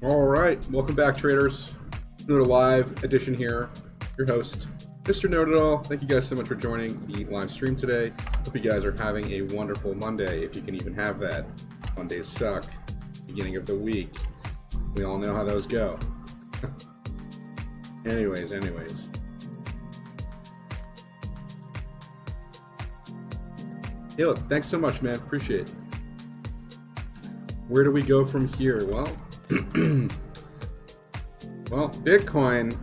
All right, welcome back, traders. Another live edition here. Your host, Mr. Know-It-All. Thank you guys so much for joining the live stream today. Hope you guys are having a wonderful Monday, if you can even have that. Mondays suck. Beginning of the week. We all know how those go. anyways. Caleb, thanks so much, man. Appreciate it. Where do we go from here? Well, well, Bitcoin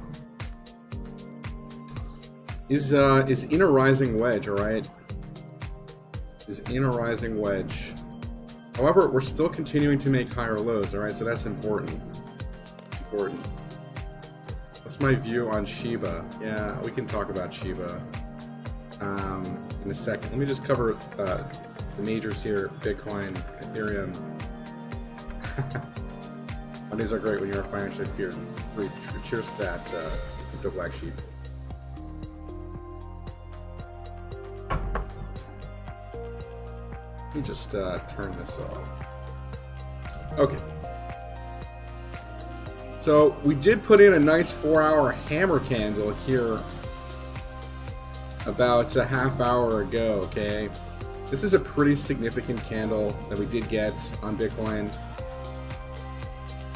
is in a rising wedge, all right? Is in a rising wedge. However, we're still continuing to make higher lows, all right? So that's important. What's my view on Shiba? Yeah, we can talk about Shiba in a second. Let me just cover the majors here: Bitcoin, Ethereum. Mondays are great when you're financially free. Cheers to that, crypto black sheep. Let me just turn this off. Okay. So we did put in a nice 4-hour hammer candle here about a half hour ago, okay? This is a pretty significant candle that we did get on Bitcoin.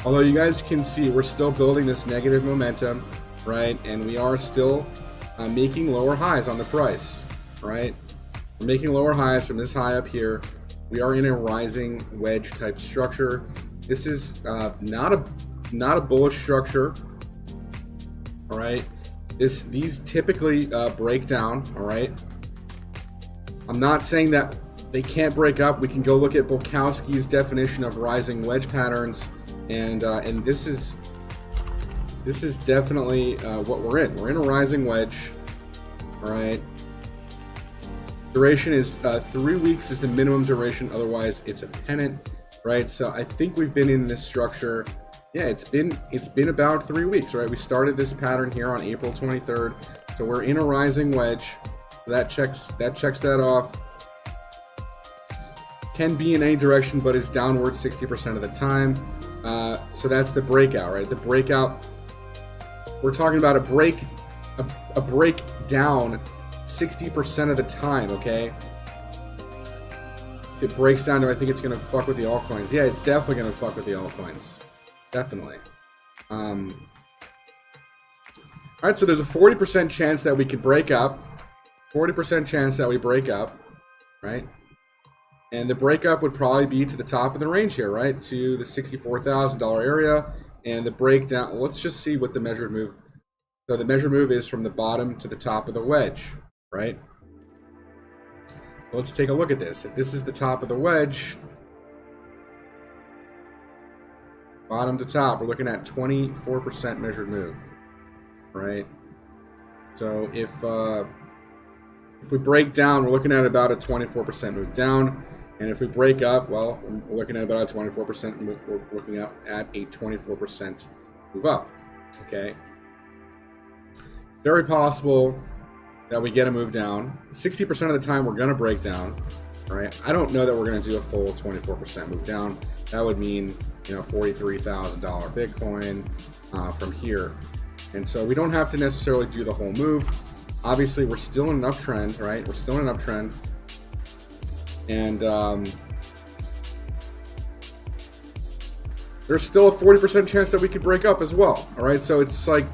Although you guys can see we're still building this negative momentum, right? And we are still making lower highs on the price, right? We're making lower highs from this high up here. We are in a rising wedge type structure. This is not a bullish structure, all right? These typically break down, all right? I'm not saying that they can't break up. We can go look at Bolkowski's definition of rising wedge patterns. And this is definitely what we're in. We're in a rising wedge, all right? Duration is 3 weeks is the minimum duration. Otherwise, it's a pennant, right? So I think we've been in this structure. Yeah, it's been about 3 weeks, right? We started this pattern here on April 23rd, so we're in a rising wedge. So that checks that off. Can be in any direction, but is downward 60% of the time. So that's the breakout, right? The breakout, we're talking about a breakdown 60% of the time, okay? If it breaks down to, I think it's going to fuck with the altcoins. Yeah, it's definitely going to fuck with the altcoins. Definitely. All right, so there's a 40% chance that we could break up. 40% chance that we break up, right? And the breakup would probably be to the top of the range here, right? To the $64,000 area. And the breakdown, let's just see what the measured move. So the measured move is from the bottom to the top of the wedge, right? So let's take a look at this. If this is the top of the wedge, bottom to top, we're looking at 24% measured move, right? So if we break down, we're looking at about a 24% move down. And if we break up, well, we're looking at about a 24% move. We're looking at a 24% move up. Okay. Very possible that we get a move down. 60% of the time, we're going to break down. Right. I don't know that we're going to do a full 24% move down. That would mean, $43,000 Bitcoin from here. And so we don't have to necessarily do the whole move. Obviously, we're still in an uptrend, right? We're still in an uptrend. And there's still a 40% chance that we could break up as well, all right? So it's like,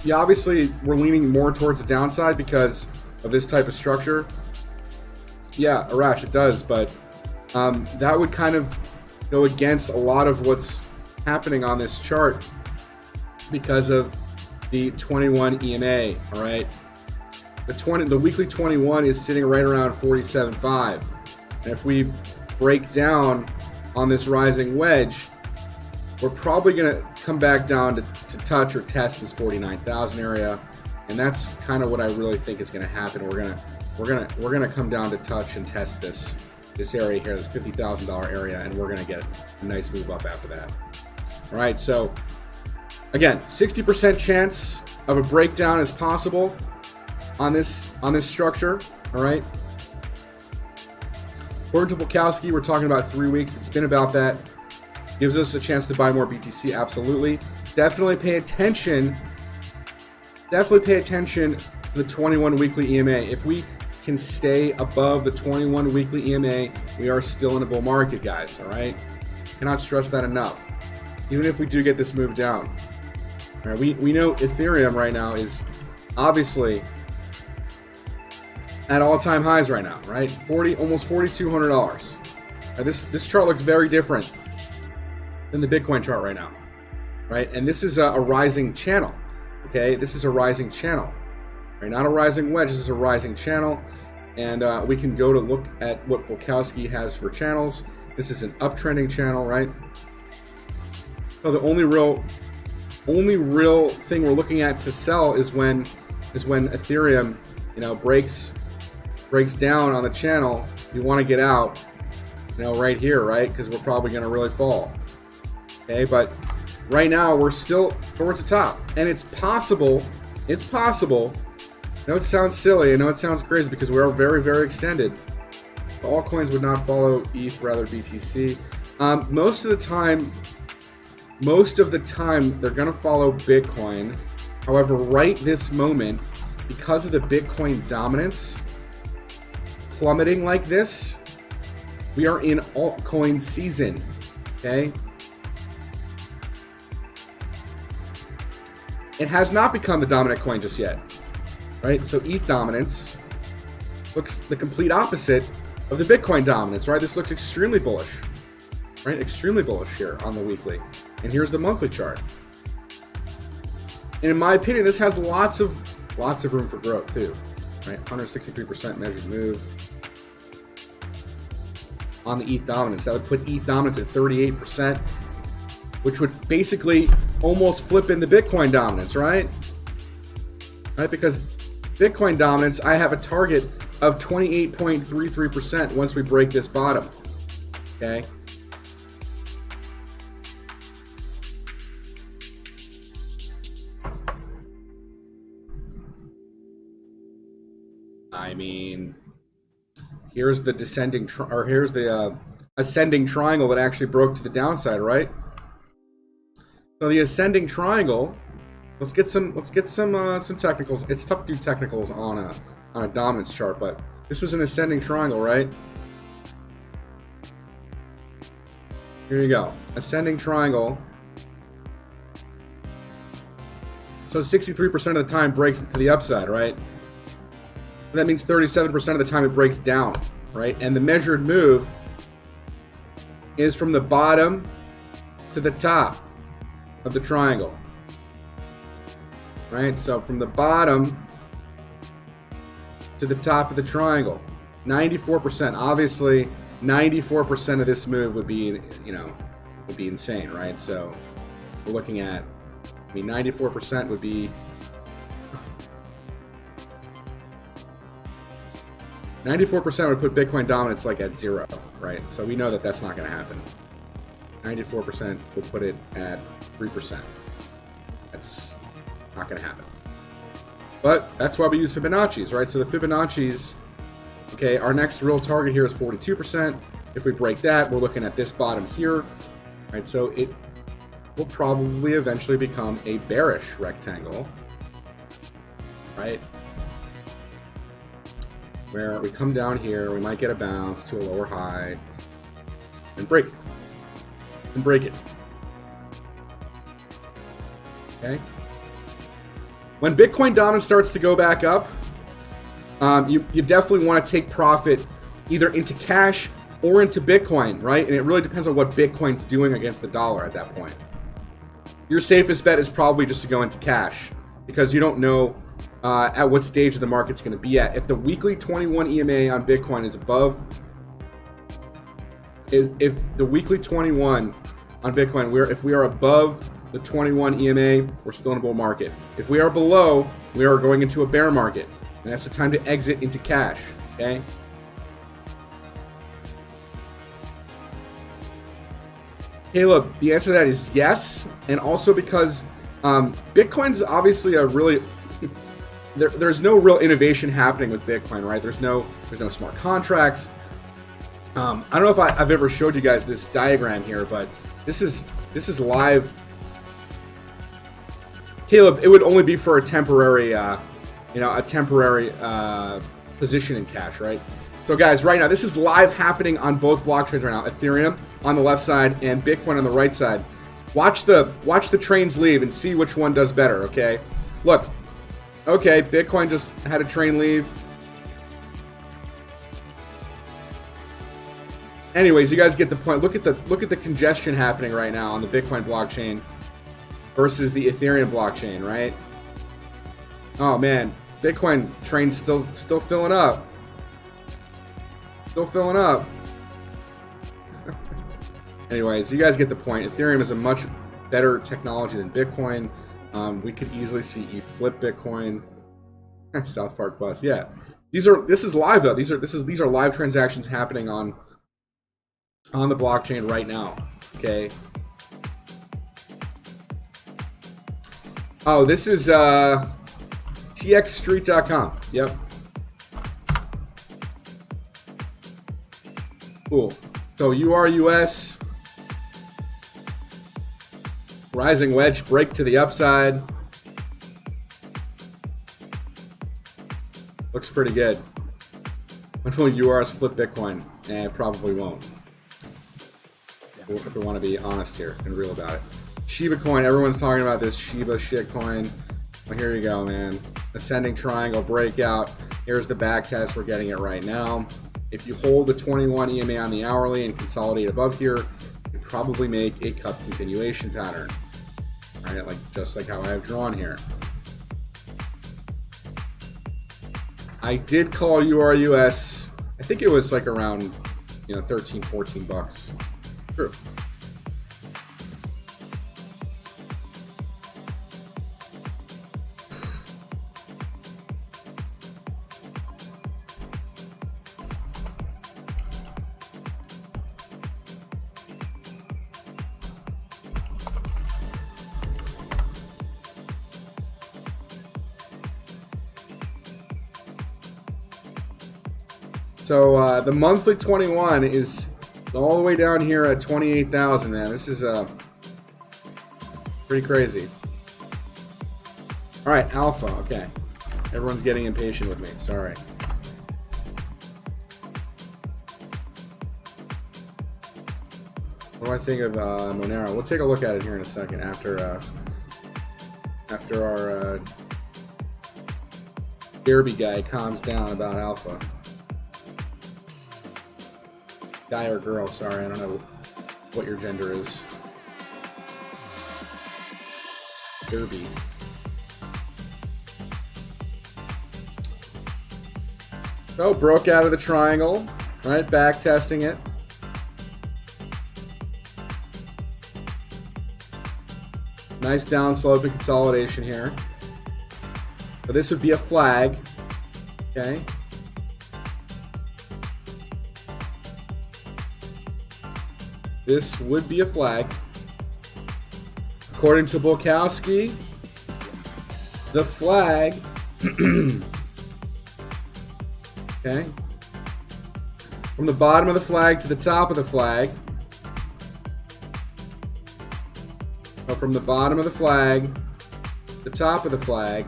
yeah, obviously, we're leaning more towards the downside because of this type of structure. Yeah, Arash, it does, but that would kind of go against a lot of what's happening on this chart because of the 21 EMA, all right? The weekly 21 is sitting right around 47.5. And if we break down on this rising wedge, we're probably going to come back down to touch or test this 49,000 area. And that's kind of what I really think is going to happen. We're going to come down to touch and test this area here, this $50,000 area, and we're going to get a nice move up after that. All right, so again, 60% chance of a breakdown is possible on this structure, all right? According to Bolkowski, we're talking about 3 weeks. It's been about that. Gives us a chance to buy more BTC, absolutely. Definitely pay attention. Definitely pay attention to the 21 weekly EMA. If we can stay above the 21 weekly EMA, we are still in a bull market, guys, all right? Cannot stress that enough. Even if we do get this move down. All right, we know Ethereum right now is obviously at all-time highs right now, right? Almost $4,200. Now this chart looks very different than the Bitcoin chart right now, right? And this is a rising channel, okay? This is a rising channel, right? Not a rising wedge. This is a rising channel, and we can go to look at what Volkowski has for channels. This is an uptrending channel, right? So the only real thing we're looking at to sell is when Ethereum, you know, breaks down on the channel. You want to get out, you know, right here, right? Because we're probably going to really fall. Okay, but right now we're still towards the top, and it's possible. It's possible. I know it sounds silly. I know it sounds crazy because we are very, very extended. The altcoins would not follow ETH, rather BTC. Most of the time, they're going to follow Bitcoin. However, right this moment, because of the Bitcoin dominance plummeting like this, we are in altcoin season, okay? It has not become the dominant coin just yet, right? So ETH dominance looks the complete opposite of the Bitcoin dominance, right? This looks extremely bullish, right? Extremely bullish here on the weekly. And here's the monthly chart. And in my opinion, this has lots of room for growth too, right? 163% measured move on the ETH dominance. That would put ETH dominance at 38%, which would basically almost flip in the Bitcoin dominance, right? Right, because Bitcoin dominance, I have a target of 28.33% once we break this bottom, okay? I mean, here's the here's the ascending triangle that actually broke to the downside, right? So the ascending triangle. Let's get some technicals. It's tough to do technicals on a dominance chart, but this was an ascending triangle, right? Here you go, ascending triangle. So 63% of the time breaks to the upside, right? That means 37% of the time it breaks down, right? And the measured move is from the bottom to the top of the triangle, right? So from the bottom to the top of the triangle, 94%. Obviously, 94% of this move would be, would be insane, right? So we're looking at, 94% would be 94% would put Bitcoin dominance like at 0, right? So we know that that's not going to happen. 94% would put it at 3%. That's not going to happen. But that's why we use Fibonacci's, right? So the Fibonacci's, okay, our next real target here is 42%. If we break that, we're looking at this bottom here, right? So it will probably eventually become a bearish rectangle, right? Where we come down here, we might get a bounce to a lower high and break it. And break it. Okay? When Bitcoin dominance starts to go back up, you definitely want to take profit either into cash or into Bitcoin, right? And it really depends on what Bitcoin's doing against the dollar at that point. Your safest bet is probably just to go into cash because you don't know at what stage of the market's going to be at. If the weekly 21 EMA on Bitcoin is above, if the weekly 21 on Bitcoin, if we are above the 21 EMA, we're still in a bull market. If we are below, we are going into a bear market, and that's the time to exit into cash. Okay. Caleb, the answer to that is yes, and also because Bitcoin is obviously a really there's no real innovation happening with Bitcoin, right? There's no smart contracts. I don't know if I've ever showed you guys this diagram here, but This is live. Caleb, it would only be for a temporary, a temporary position in cash, right? So guys, right now, this is live happening on both blockchains right now. Ethereum on the left side and Bitcoin on the right side. Watch the trains leave and see which one does better, okay? Look, okay, Bitcoin just had a train leave. Anyways, you guys get the point. Look at the congestion happening right now on the Bitcoin blockchain versus the Ethereum blockchain, right? Oh man, Bitcoin train's still filling up. Still filling up. Anyways, you guys get the point. Ethereum is a much better technology than Bitcoin. We could easily see ETH flip Bitcoin. South Park bus, yeah. This is live though. These are live transactions happening on the blockchain right now. Okay. Oh, this is txstreet.com. Yep. Cool. So URUS, rising wedge, break to the upside. Looks pretty good. When will URS flip Bitcoin? It probably won't. If we want to be honest here and real about it. Shiba coin, everyone's talking about this Shiba shit coin. Well, here you go, man. Ascending triangle breakout. Here's the back test. We're getting it right now. If you hold the 21 EMA on the hourly and consolidate above here, you probably make a cup continuation pattern. All right, just like how I have drawn here. I did call URUS. I think it was like around, 13, 14 bucks. True. So the monthly 21 is all the way down here at 28,000, man. This is pretty crazy. All right, alpha. Okay, everyone's getting impatient with me. Sorry. What do I think of Monero? We'll take a look at it here in a second after our Derby guy calms down about alpha. Guy or girl, sorry, I don't know what your gender is. Derby. So, broke out of the triangle, right? Back testing it. Nice down slope and consolidation here. So this would be a flag, okay? This would be a flag. According to Bulkowski, the flag, okay, from the bottom of the flag to the top of the flag, so from the bottom of the flag to the top of the flag,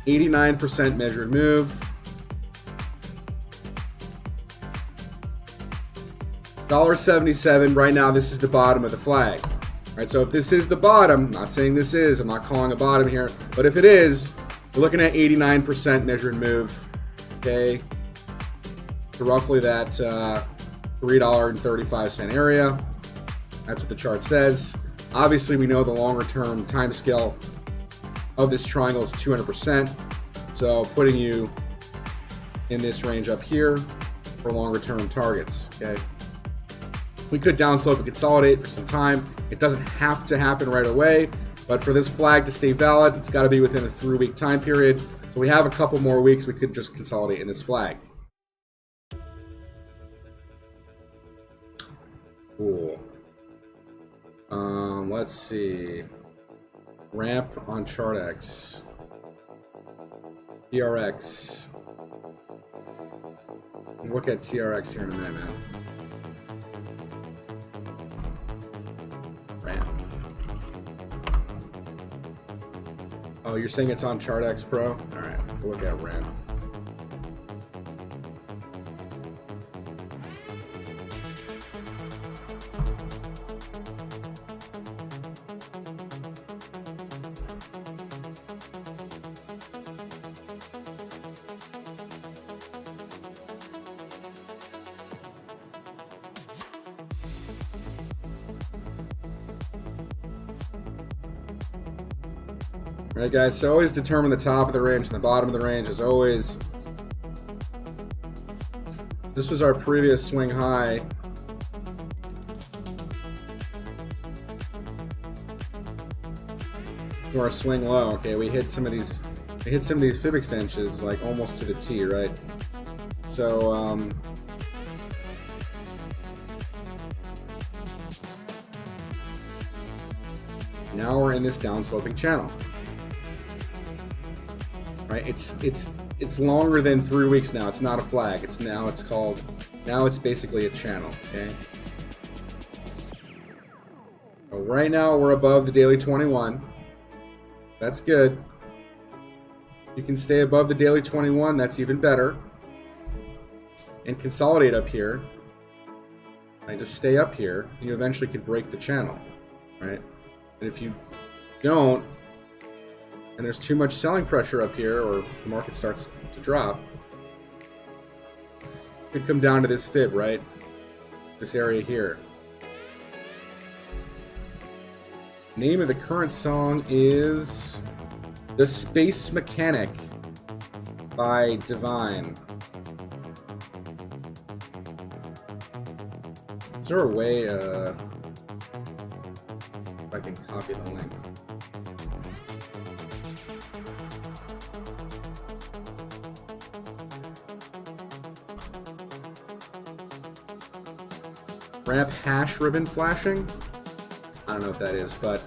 89% measured move. $1.77 right now. This is the bottom of the flag. All right, so if this is the bottom, not saying this is, I'm not calling a bottom here, but if it is, we're looking at 89% measured move. Okay, to roughly that $3.35 area. That's what the chart says. Obviously, we know the longer term time scale of this triangle is 200%. So putting you in this range up here for longer term targets. Okay. We could downslope and consolidate for some time. It doesn't have to happen right away, but for this flag to stay valid, it's got to be within a 3-week time period. So we have a couple more weeks. We could just consolidate in this flag. Cool. Let's see. Ramp on ChartX. TRX. Look at TRX here in a minute, man. RAM. Oh, you're saying it's on ChartX Pro? All right, we'll look at RAM. Alright guys, so always determine the top of the range and the bottom of the range as always. This was our previous swing high. To our swing low. Okay, we hit some of these fib extensions like almost to the T, right? So now we're in this downsloping channel. Right? It's longer than 3 weeks now. It's not a flag. Now it's basically a channel. Okay. So right now we're above the daily 21. That's good. You can stay above the daily 21. That's even better. And consolidate up here. Right? Just stay up here, and you eventually could break the channel. Right? And if you don't, and there's too much selling pressure up here, or the market starts to drop, it could come down to this fib, right? This area here. Name of the current song is The Space Mechanic by Divine. Is there a way, if I can copy the link? Ramp hash ribbon flashing? I don't know what that is, but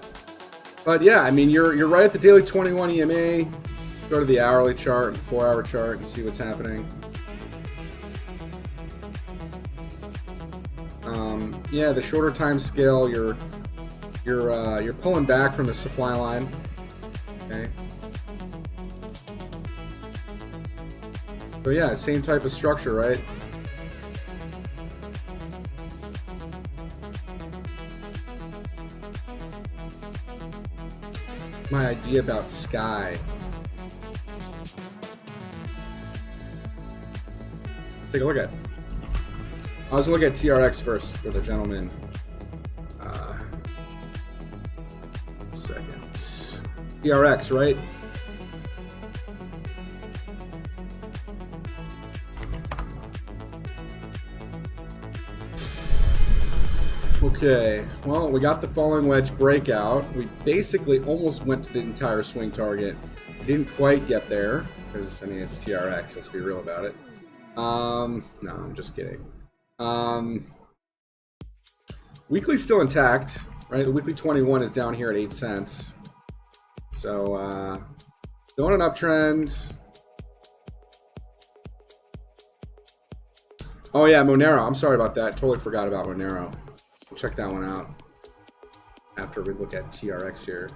yeah, I mean you're right at the daily 21 EMA. Go to the hourly chart, 4-hour chart, and see what's happening. Yeah, the shorter time scale, you're pulling back from the supply line. Okay. So yeah, same type of structure, right? My idea about Sky. Let's take a look at it. I was going to look at TRX first for the gentleman. Second. TRX, right? Okay, well, we got the falling wedge breakout. We basically almost went to the entire swing target. Didn't quite get there, because, I mean, it's TRX, let's be real about it. No, I'm just kidding. Weekly's still intact, right? The weekly 21 is down here at 8 cents. So, still on an uptrend. Oh yeah, Monero, I'm sorry about that. Totally forgot about Monero. We'll check that one out after we look at TRX here.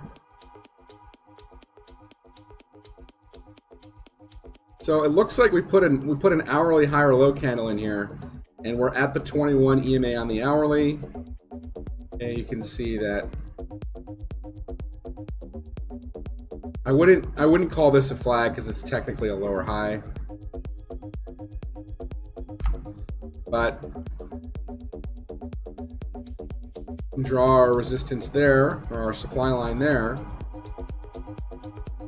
So it looks like we put an hourly higher low candle in here, and we're at the 21 EMA on the hourly. And you can see that I wouldn't call this a flag because it's technically a lower high, but draw our resistance there, or our supply line there,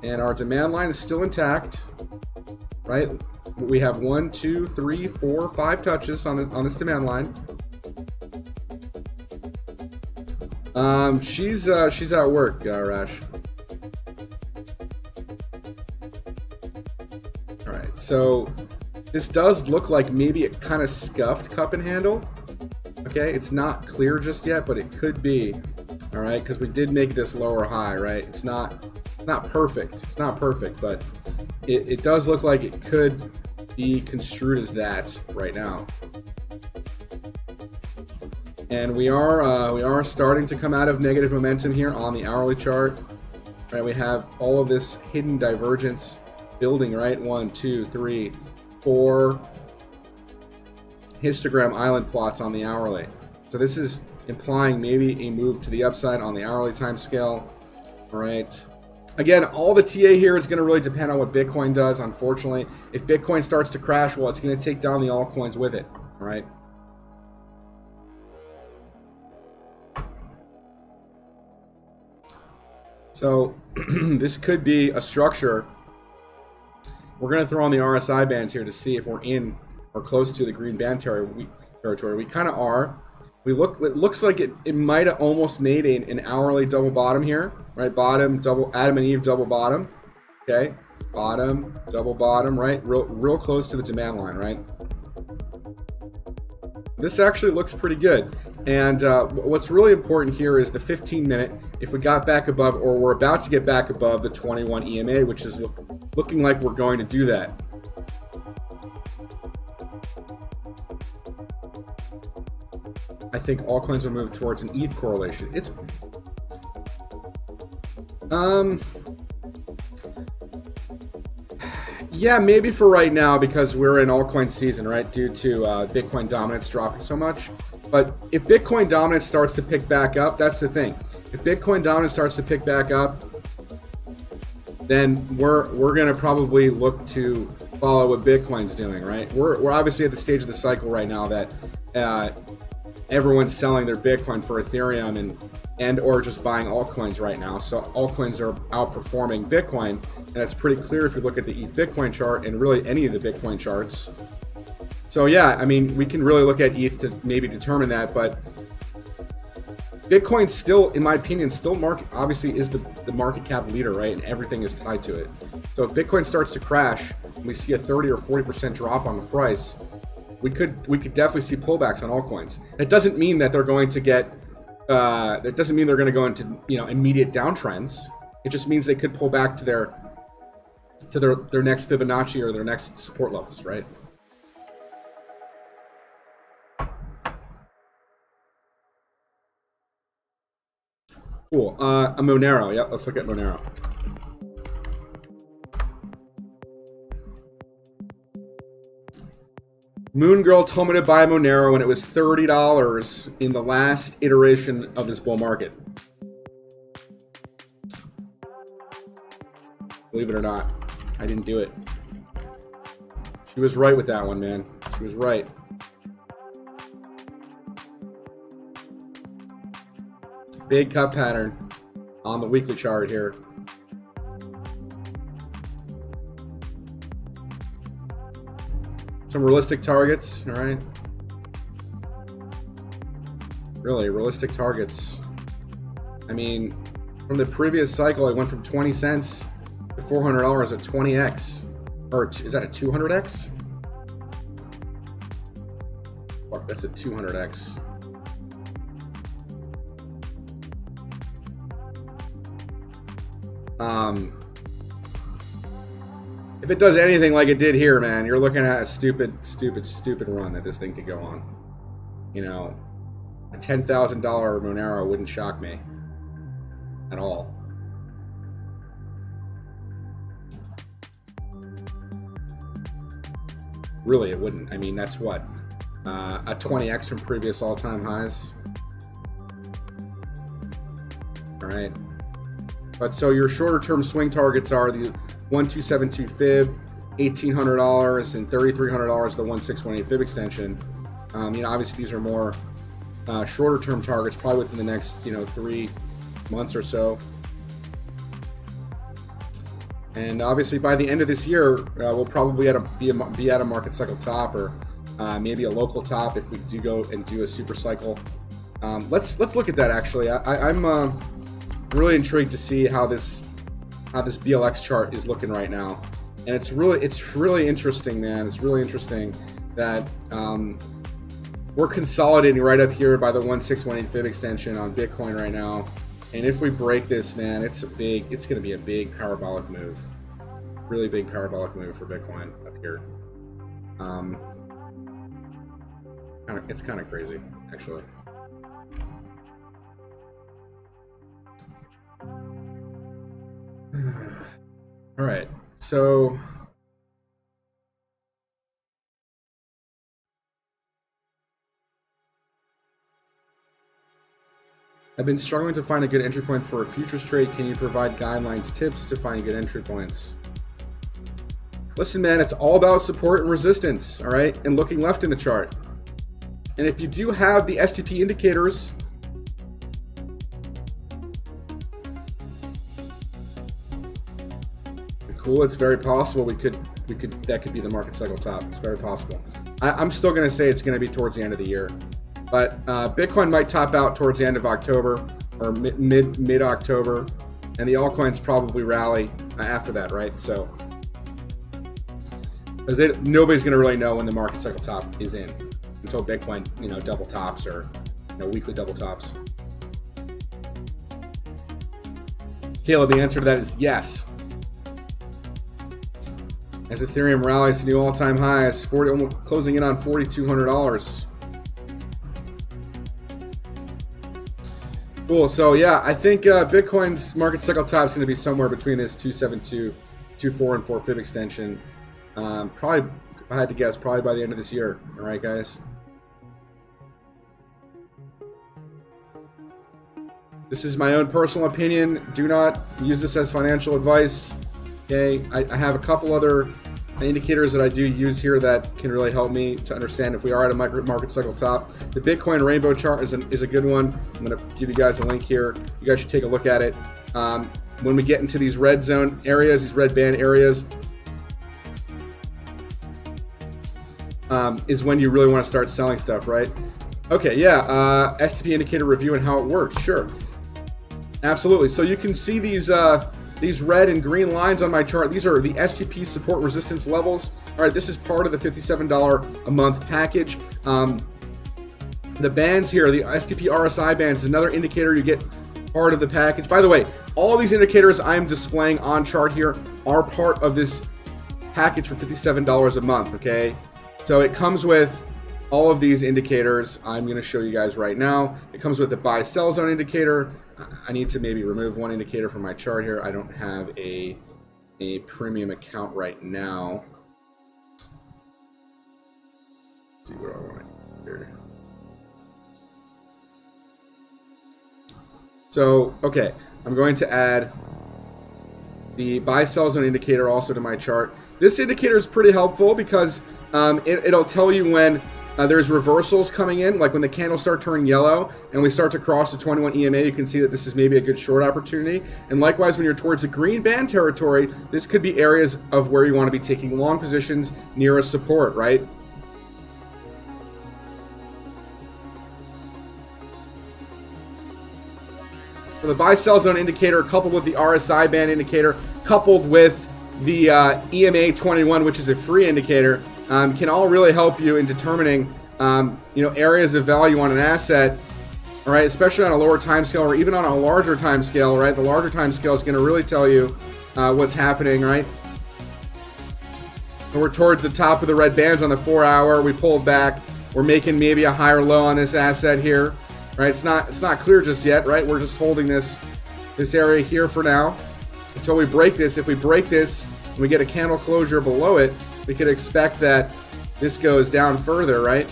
and our demand line is still intact, right? We have 1, 2, 3, 4, 5 touches on this demand line. She's at work, Rash. All right, so this does look like maybe a kind of scuffed cup and handle. Okay, it's not clear just yet, but it could be. All right, because we did make this lower high, right? It's not perfect. It's not perfect, but it does look like it could be construed as that right now. And we are starting to come out of negative momentum here on the hourly chart. Right, we have all of this hidden divergence building, right? 1, 2, 3, 4 histogram island plots on the hourly. So this is implying maybe a move to the upside on the hourly time scale. All right. Again, all the TA here is going to really depend on what Bitcoin does, unfortunately. If Bitcoin starts to crash, well, it's going to take down the altcoins with it. All right. So this could be a structure. We're going to throw on the RSI bands here to see if we're in or close to the green band territory. We kind of are. It looks like it might have almost made an hourly double bottom here, right? Bottom, double, Adam and Eve double bottom. Okay, bottom, double bottom, right? Real close to the demand line, right? This actually looks pretty good. And what's really important here is the 15-minute. If we got back above, or we're about to get back above the 21 EMA, which is looking like we're going to do that. I think altcoins will move towards an ETH correlation. It's yeah, maybe for right now because we're in altcoin season, right? Due to Bitcoin dominance dropping so much. But if Bitcoin dominance starts to pick back up, that's the thing. If Bitcoin dominance starts to pick back up, then we're gonna probably look to follow what Bitcoin's doing, right? We're obviously at the stage of the cycle right now that everyone's selling their Bitcoin for Ethereum and or just buying altcoins right now. So altcoins are outperforming Bitcoin, and that's pretty clear if you look at the ETH Bitcoin chart and really any of the Bitcoin charts. So yeah, I mean, we can really look at ETH to maybe determine that, but Bitcoin still, in my opinion, obviously is the market cap leader, right? And everything is tied to it. So if Bitcoin starts to crash and we see a 30 or 40% drop on the price, we could definitely see pullbacks on altcoins. It doesn't mean that they're going to get that doesn't mean they're going to go into immediate downtrends. It just means they could pull back to their next Fibonacci or their next support levels, right? Cool. A Monero. Yep, let's look at Monero. Moon Girl told me to buy Monero when it was $30 in the last iteration of this bull market. Believe it or not, I didn't do it. She was right with that one, man. She was right. Big cut pattern on the weekly chart here. Some realistic targets, all right? Really, realistic targets. I mean, from the previous cycle, it went from 20 cents to $400 at 20x. Or is that a 200x? Fuck, that's a 200x. If it does anything like it did here, man, you're looking at a stupid run that this thing could go on. A $10,000 Monero wouldn't shock me at all. Really, it wouldn't. I mean, that's what? A 20x from previous all-time highs. All right. But so your shorter-term swing targets are the 1272 fib, $1,800, and $3,300 the 1618 fib extension. Obviously these are more shorter-term targets, probably within the next 3 months or so. And obviously by the end of this year, we'll probably be at a market cycle top, or maybe a local top if we do go and do a super cycle. Let's look at that actually. I'm really intrigued to see how this BLX chart is looking right now, and it's really interesting, man. It's really interesting that we're consolidating right up here by the 1618 fib extension on Bitcoin right now. And if we break this, man, it's going to be a big parabolic move, really big parabolic move for Bitcoin up here. It's kind of crazy, actually. All right, so I've been struggling to find a good entry point for a futures trade. Can you provide guidelines, tips to find good entry points? Listen, man, it's all about support and resistance, all right, and looking left in the chart. And if you do have the STP indicators, cool, it's very possible that could be the market cycle top. It's very possible. I'm still going to say it's going to be towards the end of the year, but Bitcoin might top out towards the end of October or mid October, and the altcoins probably rally after that, right? So, because nobody's going to really know when the market cycle top is in until Bitcoin, double tops or weekly double tops. Caleb, the answer to that is yes. As Ethereum rallies to new all-time highs, almost closing in on $4,200. Cool. So yeah, I think Bitcoin's market cycle top is going to be somewhere between this 272, 24, and 4 fib extension. Probably, if I had to guess, probably by the end of this year. All right, guys. This is my own personal opinion. Do not use this as financial advice. Okay, I have a couple other indicators that I do use here that can really help me to understand if we are at a market cycle top. The Bitcoin rainbow chart is a good one. I'm going to give you guys a link here. You guys should take a look at it. When we get into these red zone areas, these red band areas, is when you really want to start selling stuff, right? Okay, yeah, STP indicator review and how it works. Sure, absolutely. So you can see these red and green lines on my chart. These are the STP support resistance levels. All right, this is part of the $57 a month package. The bands here, the STP RSI bands, is another indicator you get part of the package. By the way, all these indicators I'm displaying on chart here are part of this package for $57 a month, okay? So it comes with all of these indicators I'm going to show you guys right now. It comes with the buy sell zone indicator. I need to maybe remove one indicator from my chart here. I don't have a premium account right now. Let's see what I want here. So, okay, I'm going to add the buy sell zone indicator also to my chart. This indicator is pretty helpful because it'll tell you when there's reversals coming in, like when the candles start turning yellow and we start to cross the 21 EMA, you can see that this is maybe a good short opportunity. And likewise, when you're towards the green band territory, this could be areas of where you want to be taking long positions near a support, right? So the buy sell zone indicator coupled with the RSI band indicator coupled with the EMA 21, which is a free indicator, can all really help you in determining areas of value on an asset, all right, especially on a lower time scale or even on a larger time scale, right? The larger time scale is going to really tell you what's happening, right? And we're towards the top of the red bands on the 4 hour. We pulled back. We're making maybe a higher low on this asset here, right? It's not clear just yet, right? We're just holding this area here for now until we break this. If we break this and we get a candle closure below it, we could expect that this goes down further, right?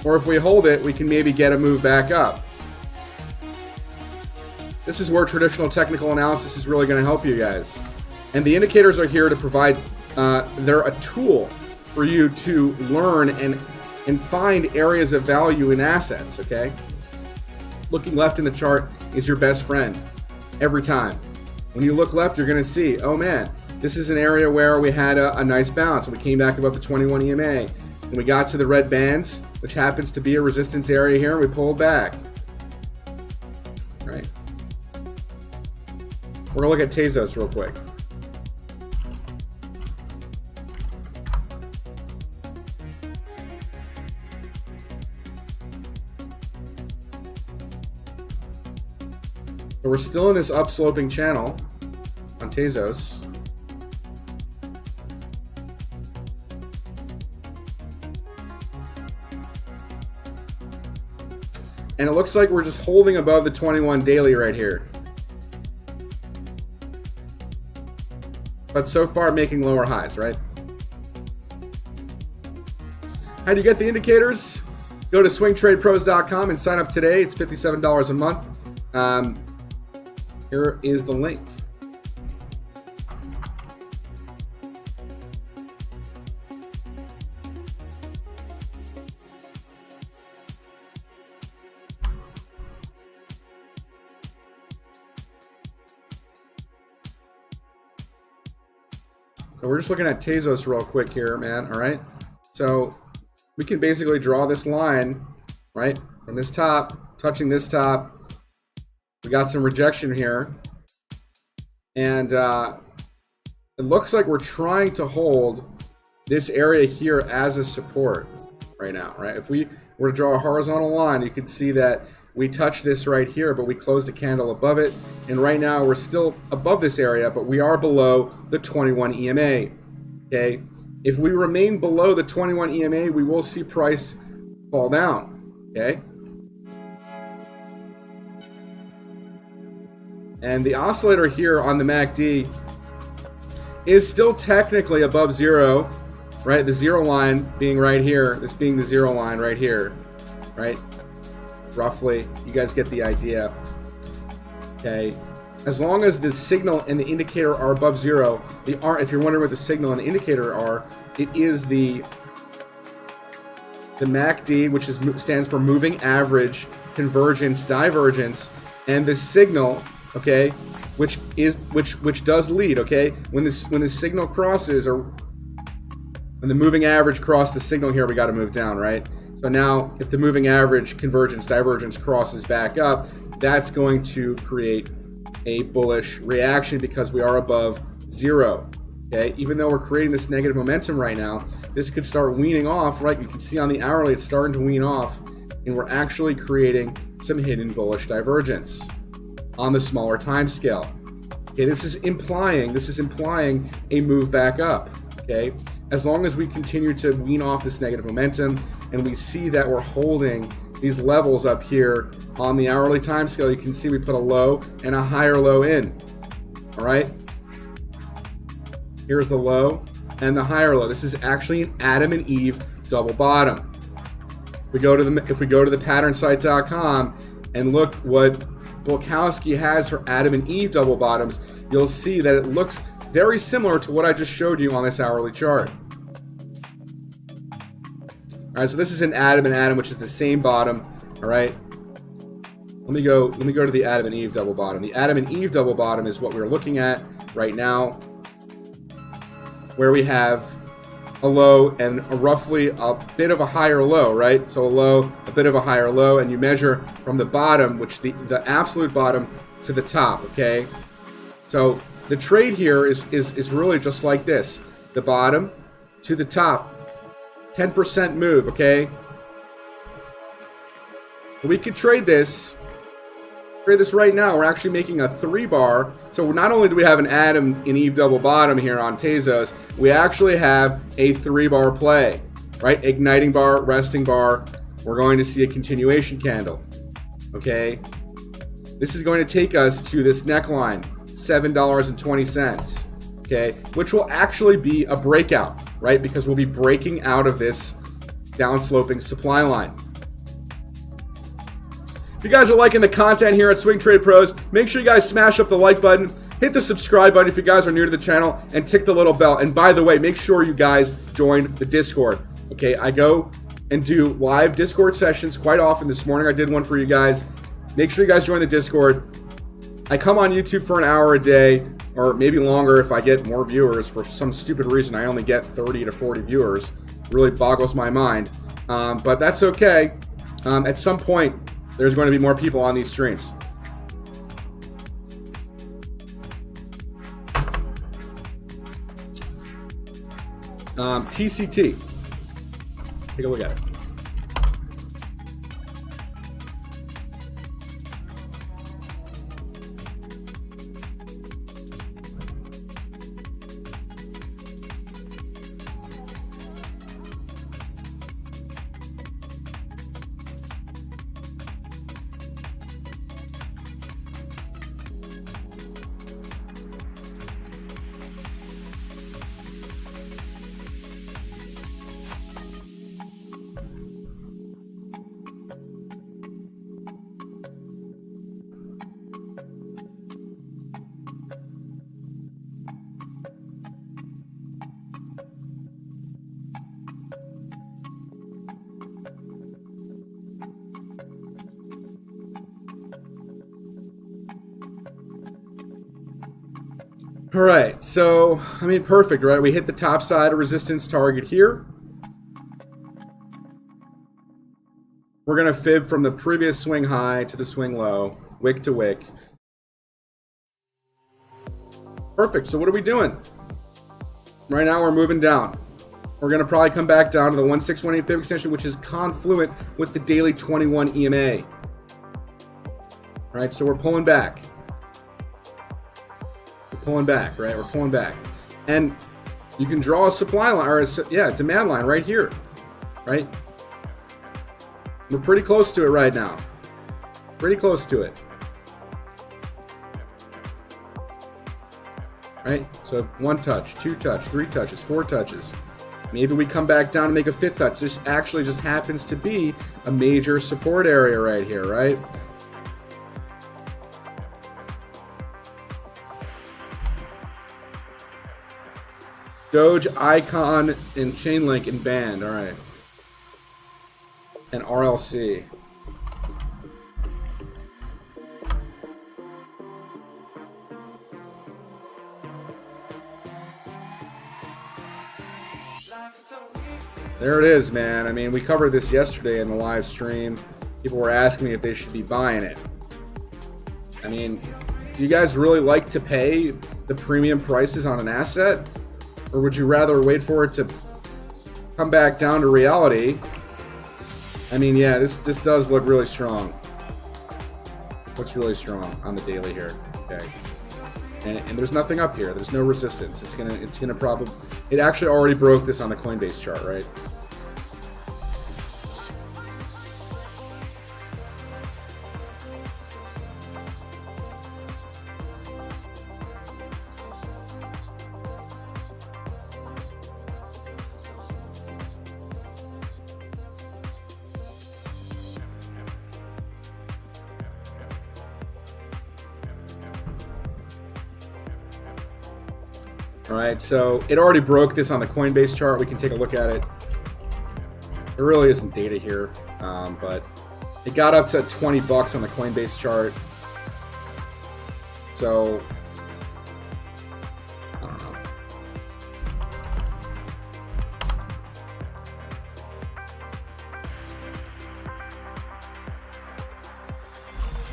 Or if we hold it, we can maybe get a move back up. This is where traditional technical analysis is really going to help you guys. And the indicators are here to provide, they're a tool for you to learn and find areas of value in assets, okay? Looking left in the chart is your best friend every time. When you look left, you're going to see, oh man, this is an area where we had a nice bounce. We came back above the 21 EMA. And we got to the red bands, which happens to be a resistance area here, and we pulled back. All right. We're going to look at Tezos real quick. So we're still in this upsloping channel on Tezos. And it looks like we're just holding above the 21 daily right here. but so far making lower highs, right? How do you get the indicators? Go to swingtradepros.com and sign up today. It's $57 a month. Here is the link. So we're just looking at Tezos real quick here, man. All right. So we can basically draw this line, right, from this top, touching this top. We got some rejection here. And it looks like we're trying to hold this area here as a support right now, right? If we were to draw a horizontal line, you could see that we touched this right here, but we closed a candle above it. And right now we're still above this area, but we are below the 21 EMA, okay? If we remain below the 21 EMA, we will see price fall down, okay? And the oscillator here on the MACD is still technically above zero, right? The zero line being right here, this being the zero line right here, right? Roughly, you guys get the idea, okay? As long as the signal and the indicator are above zero, if you're wondering what the signal and the indicator are, it is the MACD, which stands for moving average, convergence, divergence, and the signal, okay, which does lead, okay? When the signal crosses, or when the moving average crosses the signal here, we got to move down, right? So now, if the moving average, convergence, divergence crosses back up, that's going to create a bullish reaction because we are above zero, okay? Even though we're creating this negative momentum right now, this could start weaning off, right? You can see on the hourly, it's starting to wean off, and we're actually creating some hidden bullish divergence on the smaller time scale. Okay, this is implying a move back up, okay? As long as we continue to wean off this negative momentum and we see that we're holding these levels up here on the hourly time scale, you can see we put a low and a higher low in. All right. Here's the low and the higher low. This is actually an Adam and Eve double bottom. If we go to the patternsite.com and look what Bulkowski has for Adam and Eve double bottoms, you'll see that it looks very similar to what I just showed you on this hourly chart. All right, so this is an Adam and Adam, which is the same bottom. All right. Let me go to the Adam and Eve double bottom. The Adam and Eve double bottom is what we're looking at right now, where we have a low and roughly a bit of a higher low, right? So a low, a bit of a higher low, and you measure from the bottom, which the absolute bottom, to the top, okay? So the trade here is really just like this. The bottom to the top, 10% move, okay? We could trade this right now. We're actually making a 3-bar. So not only do we have an Adam and Eve double bottom here on Tezos, we actually have a 3-bar play, right? Igniting bar, resting bar. We're going to see a continuation candle, okay? This is going to take us to this neckline, $7.20, okay? Which will actually be a breakout, right? Because we'll be breaking out of this downsloping supply line. If you guys are liking the content here at Swing Trade Pros, make sure you guys smash up the like button, hit the subscribe button if you guys are new to the channel, and tick the little bell. And by the way, make sure you guys join the Discord. Okay, I go and do live Discord sessions quite often. This morning I did one for you guys. Make sure you guys join the Discord. I come on YouTube for an hour a day, or maybe longer if I get more viewers. For some stupid reason, I only get 30 to 40 viewers. It really boggles my mind. But that's okay. At some point, there's going to be more people on these streams. TCT. Take a look at it. All right, so, I mean, perfect, right? We hit the top side of resistance target here. We're going to fib from the previous swing high to the swing low, wick to wick. Perfect, so what are we doing? Right now we're moving down. We're going to probably come back down to the 1618 fib extension, which is confluent with the daily 21 EMA. All right, so we're pulling back. Pulling back, right? We're pulling back. And you can draw a supply line, or a demand line right here, right? We're pretty close to it right now. Pretty close to it. Right? So 1 touch, 2 touch, 3 touches, 4 touches. Maybe we come back down and make a 5th touch. This actually just happens to be a major support area right here, right? Doge, Icon, and Chainlink and Band. All right. And RLC. There it is, man. I mean, we covered this yesterday in the live stream. People were asking me if they should be buying it. I mean, do you guys really like to pay the premium prices on an asset? Or would you rather wait for it to come back down to reality? I mean, yeah, this does look really strong. Looks really strong on the daily here. Okay. And there's nothing up here. There's no resistance. It's gonna probably, it actually already broke this on the Coinbase chart, right? All right, so it already broke this on the Coinbase chart. We can take a look at it. There really isn't data here, but it got up to 20 bucks on the Coinbase chart. So, I don't know.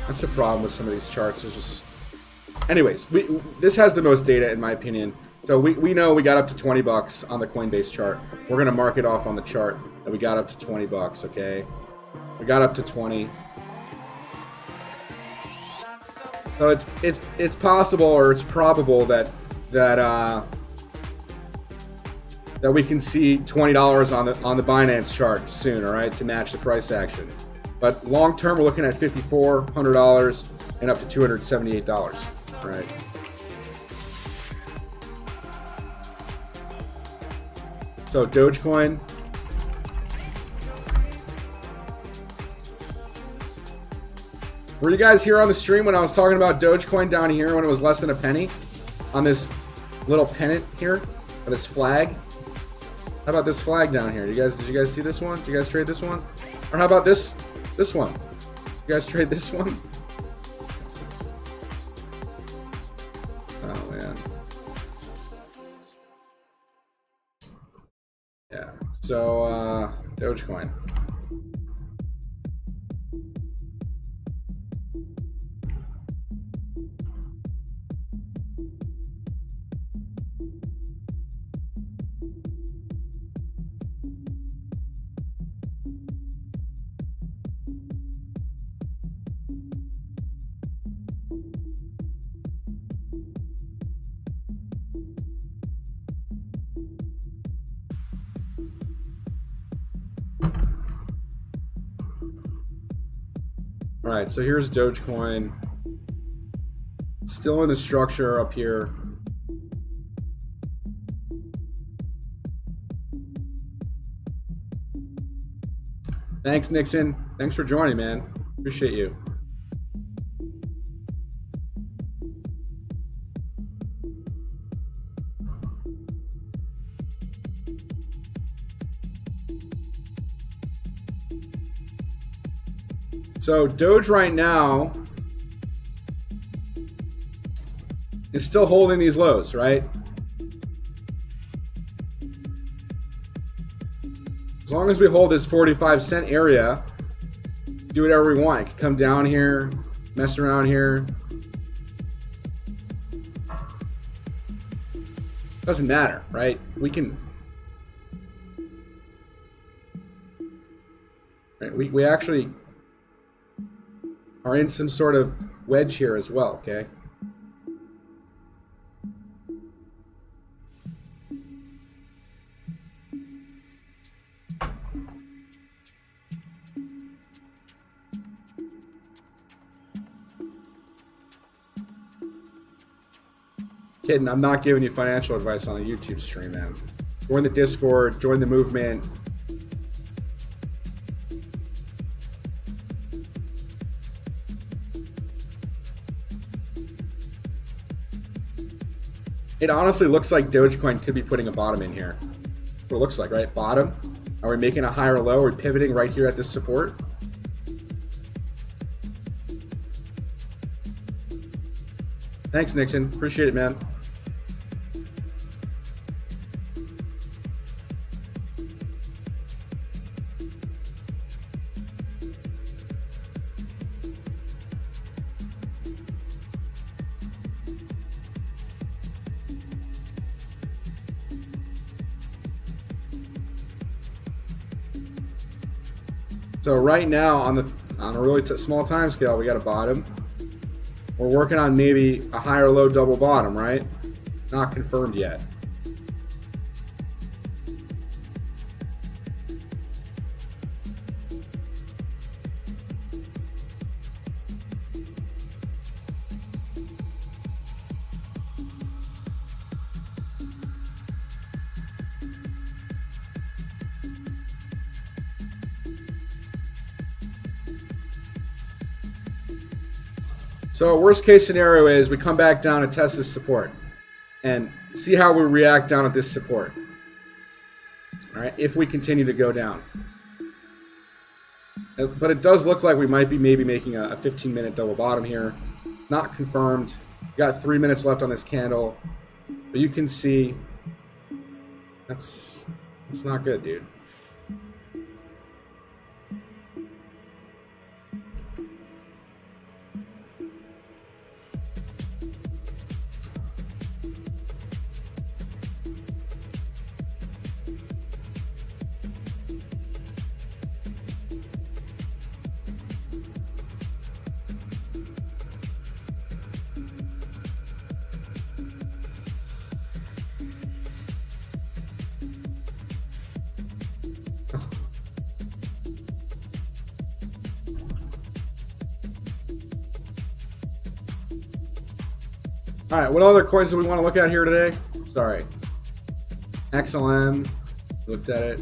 That's the problem with some of these charts. There's just, anyways, this has the most data in my opinion. So we know we got up to 20 bucks on the Coinbase chart. We're going to mark it off on the chart that we got up to 20 bucks, okay? We got up to 20. So it's possible, or it's probable that we can see $20 on the Binance chart soon, all right, to match the price action. But long term, we're looking at $5,400 and up to $278, all right? So Dogecoin. Were you guys here on the stream when I was talking about Dogecoin down here when it was less than a penny? On this little pennant here, or this flag? How about this flag down here? Did you guys see this one? Did you guys trade this one? Or how about this one? You guys trade this one? Oh man. Yeah. So Dogecoin. All right, so here's Dogecoin. Still in the structure up here. Thanks, Nixon. Thanks for joining, man. Appreciate you. So Doge right now It's still holding these lows, right? As long as we hold this 45-cent area, do whatever we want. It can come down here, mess around here. Doesn't matter, right? We can. Right, we actually are in some sort of wedge here as well, okay? Kidding, I'm not giving you financial advice on a YouTube stream, man. Join the Discord, join the movement. It honestly looks like Dogecoin could be putting a bottom in here. That's what it looks like, right? Bottom. Are we making a higher low? Are we pivoting right here at this support? Thanks, Nixon. Appreciate it, man. So right now on a really small time scale, we got a bottom. We're working on maybe a higher low double bottom, right? Not confirmed yet. So worst case scenario is we come back down and test this support and see how we react down at this support. All right, if we continue to go down. But it does look like we might be maybe making a 15-minute double bottom here. Not confirmed. Got 3 minutes left on this candle. But you can see that's not good, dude. All right, what other coins do we want to look at here today? Sorry. XLM, looked at it.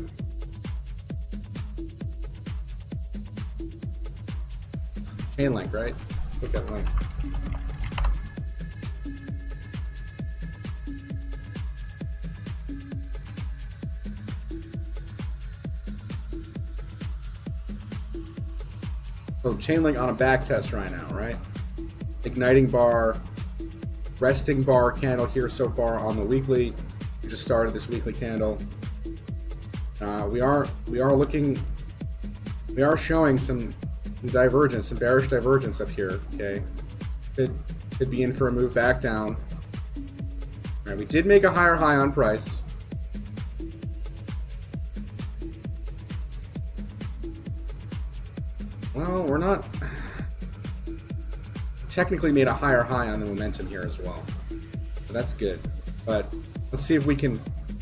Chainlink, right? Look at one. So Chainlink on a back test right now, right? Igniting bar. Resting bar candle here so far on the weekly. We just started this weekly candle. We are showing some divergence, some bearish divergence up here. Okay, could be in for a move back down. All right, we did make a higher high on price. Well, we're not. Technically made a higher high on the momentum here as well. So that's good. But let's see if we can,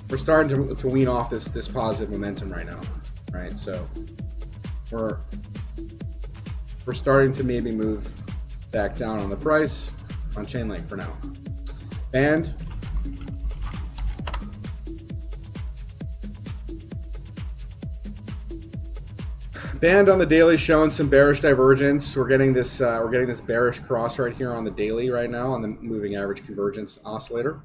we're starting to wean off this positive momentum right now. Right? So we're starting to maybe move back down on the price on Chainlink for now. Band. Band on the daily showing some bearish divergence. We're getting this bearish cross right here on the daily right now on the moving average convergence oscillator,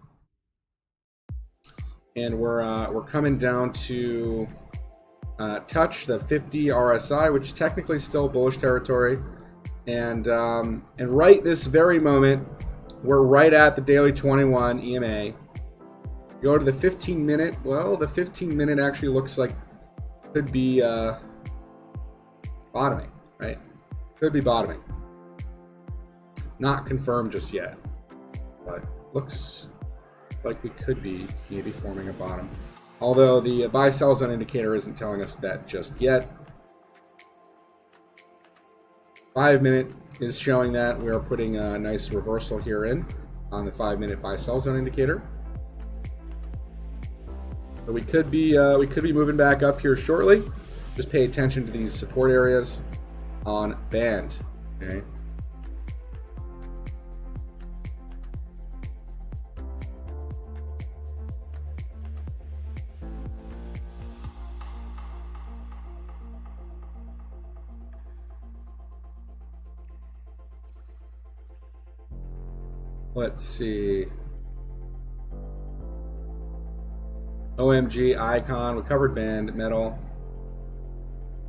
and we're coming down to touch the 50 RSI, which is technically still bullish territory, and right this very moment We're right at the daily 21 EMA. Go to the 15-minute. Well, the 15-minute actually looks like could be bottoming, right? Could be bottoming. Not confirmed just yet, but looks like we could be maybe forming a bottom. Although the buy-sell zone indicator isn't telling us that just yet. 5-minute is showing that we are putting a nice reversal here in on the 5-minute buy-sell zone indicator. So we could be moving back up here shortly. Just pay attention to these support areas on band. Okay. Let's see. OMG, Icon. We covered band, metal.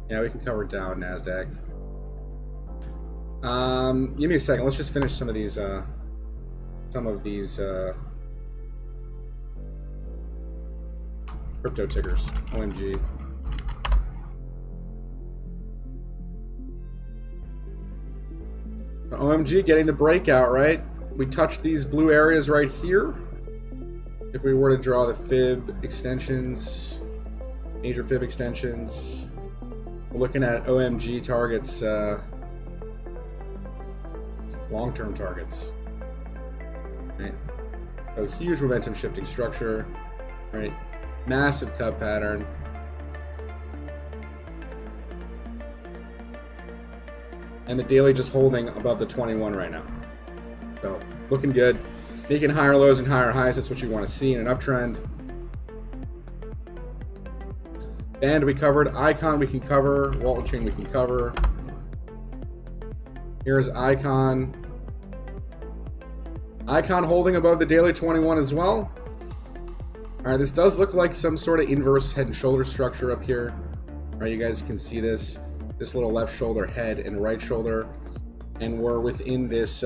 Yeah, we can cover Dow and Nasdaq. Give me a second. Let's just finish some of these crypto tickers. OMG. OMG getting the breakout, right? We touched these blue areas right here. If we were to draw the fib extensions, major fib extensions, we're looking at OMG targets, long-term targets. Right? So huge momentum shifting structure, right? Massive cut pattern. And the daily just holding above the 21 right now. So looking good. Making higher lows and higher highs. That's what you want to see in an uptrend. Band we covered. Icon we can cover. Walton chain we can cover. Here's Icon. Icon holding above the daily 21 as well. All right, this does look like some sort of inverse head and shoulder structure up here. All right, you guys can see this little left shoulder head and right shoulder, and we're within this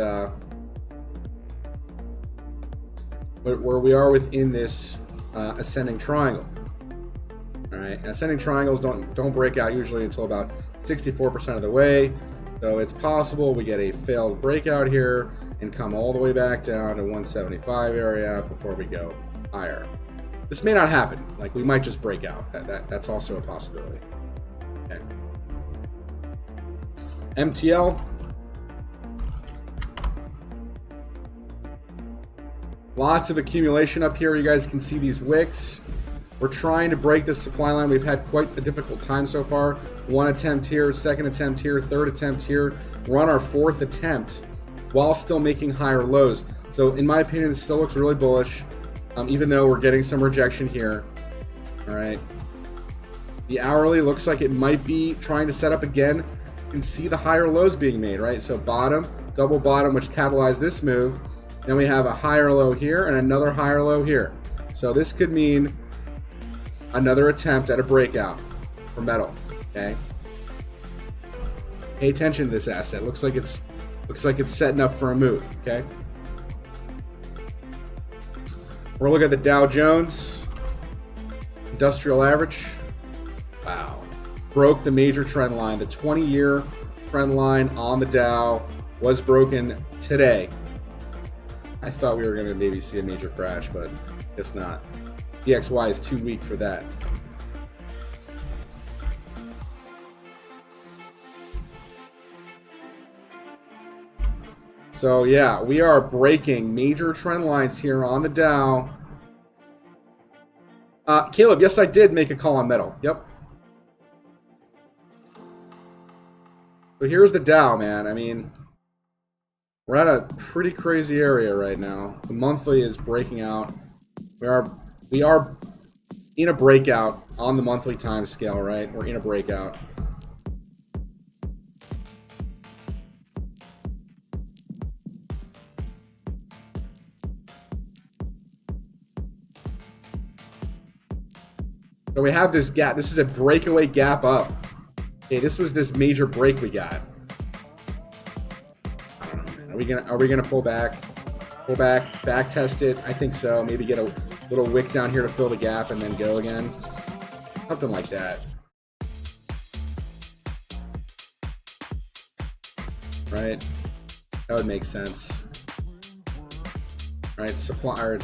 where we are within this ascending triangle. All right, and ascending triangles don't break out usually until about 64% of the way. So it's possible we get a failed breakout here and come all the way back down to 175 area before we go higher. This may not happen. Like, we might just break out. That's also a possibility. Okay. MTL. Lots of accumulation up here. You guys can see these wicks. We're trying to break this supply line. We've had quite a difficult time so far. One attempt here, second attempt here, third attempt here. We're on our fourth attempt while still making higher lows. So in my opinion, this still looks really bullish, even though we're getting some rejection here. All right. The hourly looks like it might be trying to set up again. You can see the higher lows being made, right? So bottom, double bottom, which catalyzed this move. Then we have a higher low here and another higher low here. So this could mean another attempt at a breakout for metal. Okay. Pay attention to this asset. Looks like it's setting up for a move. Okay. We're looking at the Dow Jones Industrial Average. Wow. Broke the major trend line. The 20-year trend line on the Dow was broken today. I thought we were going to maybe see a major crash, but guess not. DXY is too weak for that. So yeah, we are breaking major trend lines here on the Dow. Caleb, yes, I did make a call on metal. Yep. So here's the Dow, man. I mean, we're at a pretty crazy area right now. The monthly is breaking out. We are in a breakout on the monthly time scale, right? We're in a breakout. So we have this gap. This is a breakaway gap up. Okay, this was this major break we got. I don't know, man. Are we gonna pull back? Go back test it. I think so. Maybe get a little wick down here to fill the gap and then go again. Something like that. Right? That would make sense. Right? Supply or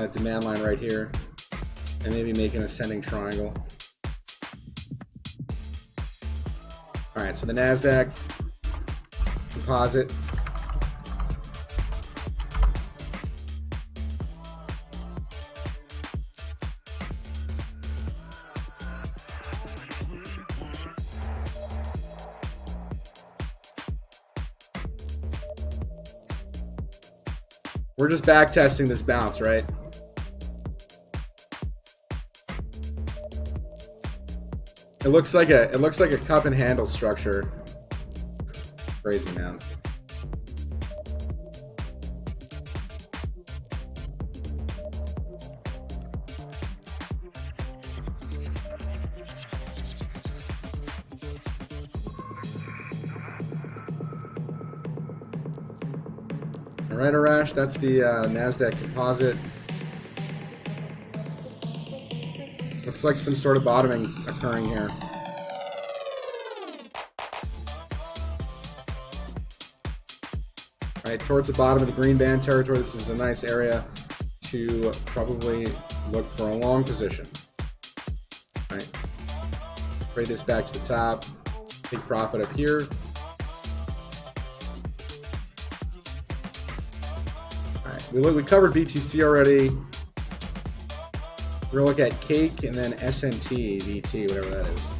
demand line right here. And maybe make an ascending triangle. Alright, so the Nasdaq composite. We're just back testing this bounce, right? It looks like a cup and handle structure. Crazy, man. All right, Arash, that's the Nasdaq composite. Looks like some sort of bottoming occurring here. All right, towards the bottom of the green band territory, this is a nice area to probably look for a long position. All right, trade this back to the top, take profit up here. We covered BTC already. We're going to look at Cake and then SNT, VT, whatever that is.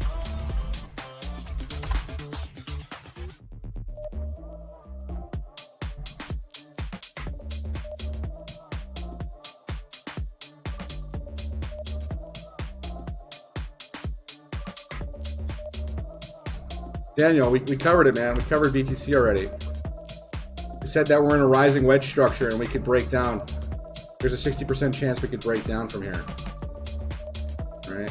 Daniel, we covered it, man. We covered BTC already. We said that we're in a rising wedge structure and we could break down. There's a 60% chance we could break down from here. All right.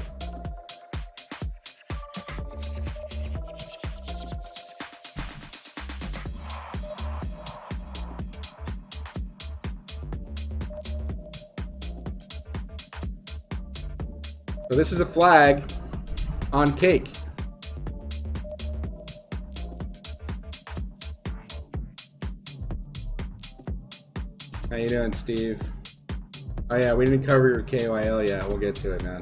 So this is a flag on Cake. How you doing, Steve? Oh yeah, we didn't cover your KYL yet. We'll get to it, man.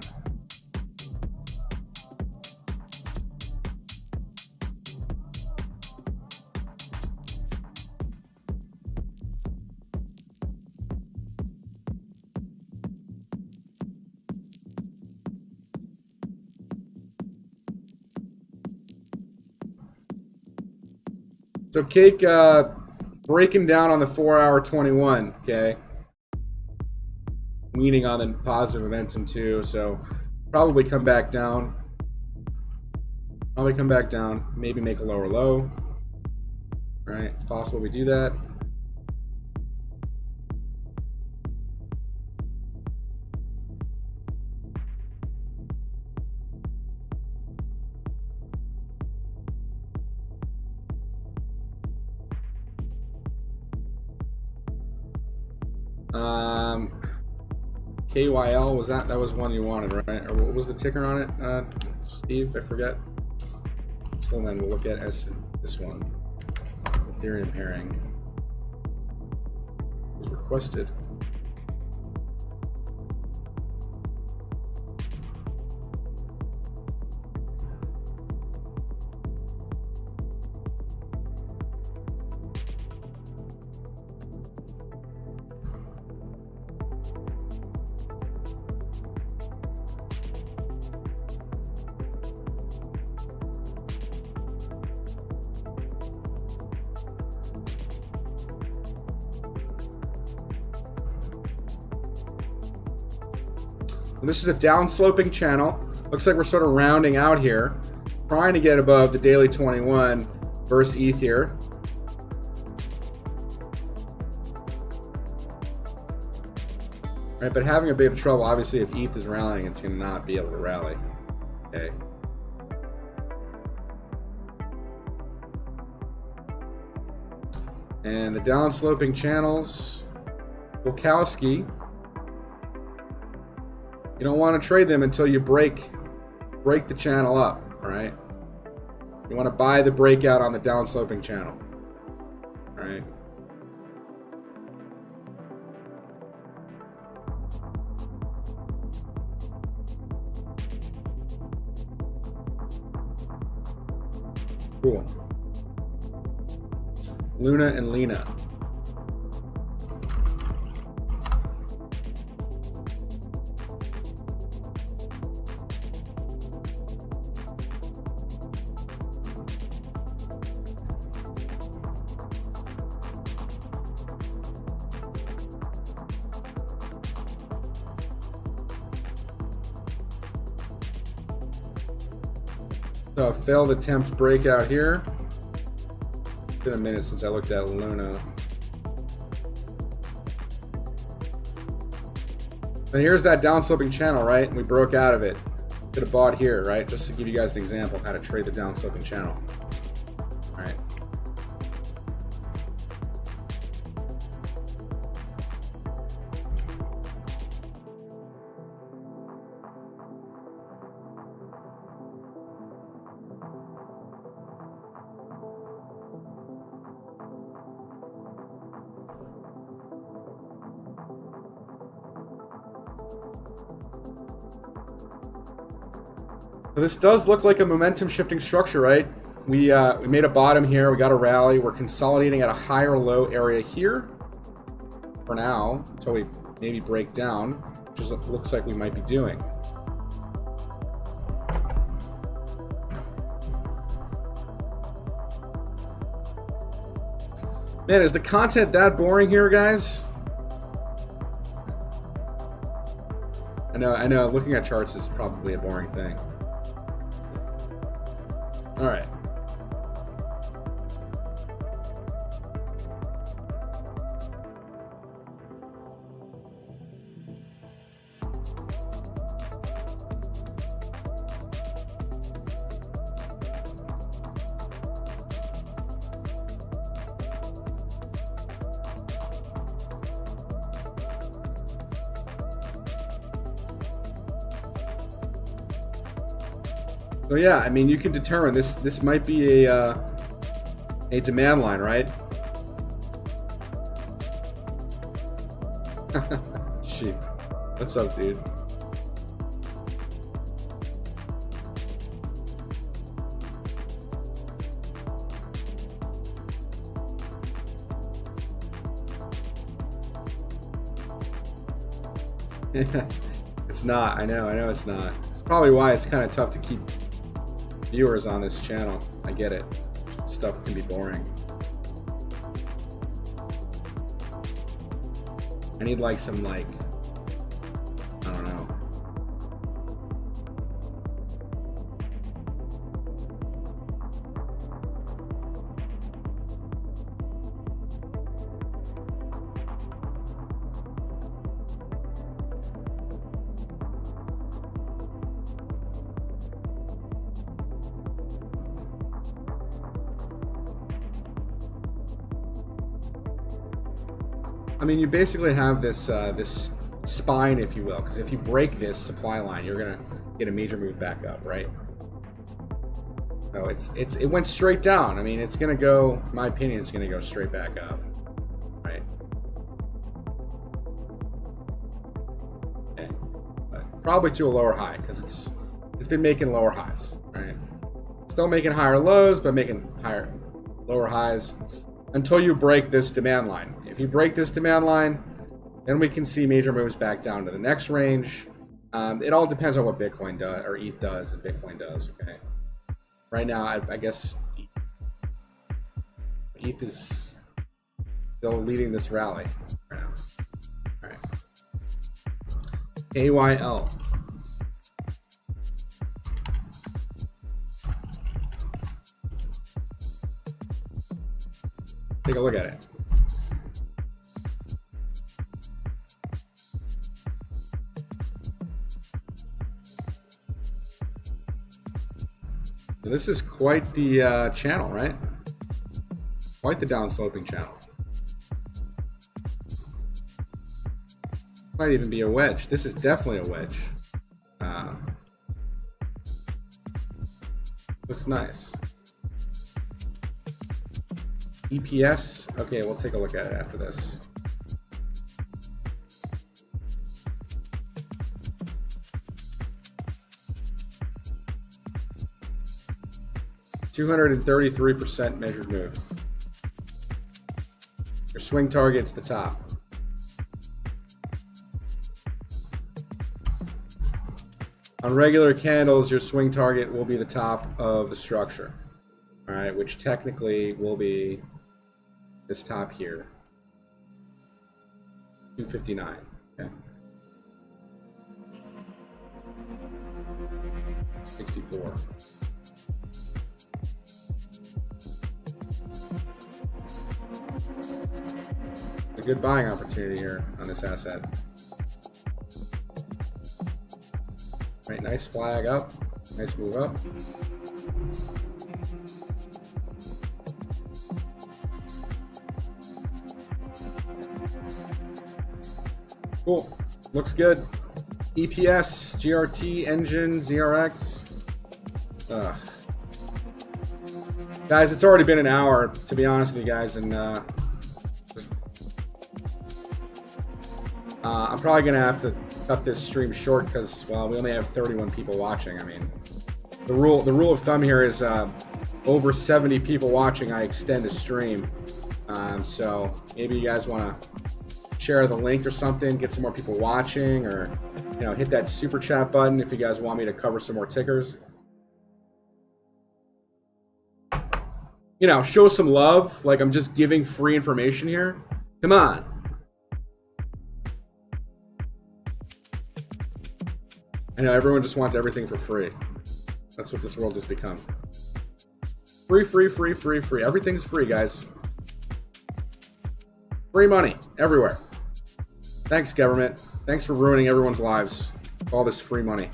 So Cake breaking down on the 4-hour 21, okay? Leaning on the positive momentum too, so probably come back down. Maybe make a lower low. All right, it's possible we do that. KYL, was that was one you wanted, right? Or what was the ticker on it, Steve? I forget. So then we'll look at this one. Ethereum pairing was requested. This is a downsloping channel. Looks like we're sort of rounding out here, trying to get above the daily 21 versus ETH here. Right, but having a bit of trouble, obviously, if ETH is rallying, it's going to not be able to rally. Okay. And the downsloping channels. Bukowski. You don't want to trade them until you break the channel up, all right? You want to buy the breakout on the downsloping channel, all right? Cool. Luna and Lena. So a failed attempt breakout here. It's been a minute since I looked at Luna. And here's that downsloping channel, right? And we broke out of it. Could have bought here, right? Just to give you guys an example of how to trade the downsloping channel. All right. So this does look like a momentum shifting structure, right? We made a bottom here. We got a rally. We're consolidating at a higher low area here for now until we maybe break down, which is what it looks like we might be doing. Man, is the content that boring here, guys? I know. Looking at charts is probably a boring thing. All right. So yeah, I mean, you can determine this might be a demand line, right? Sheep. What's up, dude? It's not. I know it's not. It's probably why it's kind of tough to keep viewers on this channel. I get it. Stuff can be boring. I need like some I don't know. I mean, you basically have this this spine, if you will, because if you break this supply line, you're gonna get a major move back up, right? So it went straight down. I mean, it's gonna go. In my opinion, it's gonna go straight back up, right? Okay, but probably to a lower high because it's been making lower highs, right? Still making higher lows, but making lower highs until you break this demand line. If you break this demand line, then we can see major moves back down to the next range. It all depends on what Bitcoin does, or ETH does, and Bitcoin does, okay? Right now, I guess ETH is still leading this rally right now. All right. AYL. Take a look at it. So this is quite the channel, right? Quite the downsloping channel. Might even be a wedge. This is definitely a wedge. Looks nice. EPS. Okay, we'll take a look at it after this. %233% measured move. Your swing target's the top. On regular candles, your swing target will be the top of the structure. All right, which technically will be this top here. 259. Okay. 64. A good buying opportunity here on this asset. Right, nice flag up, nice move up. Cool, looks good. EPS, GRT, engine, ZRX. Guys, it's already been an hour, to be honest with you guys, and I'm probably gonna have to cut this stream short because, well, we only have 31 people watching. I mean, the rule of thumb here is over 70 people watching, I extend the stream. So maybe you guys want to share the link or something, get some more people watching, or hit that super chat button if you guys want me to cover some more tickers. Show some love. Like, I'm just giving free information here. Come on. I know everyone just wants everything for free. That's what this world has become. Free, free, free, free, free. Everything's free, guys. Free money everywhere. Thanks, government. Thanks for ruining everyone's lives. All this free money.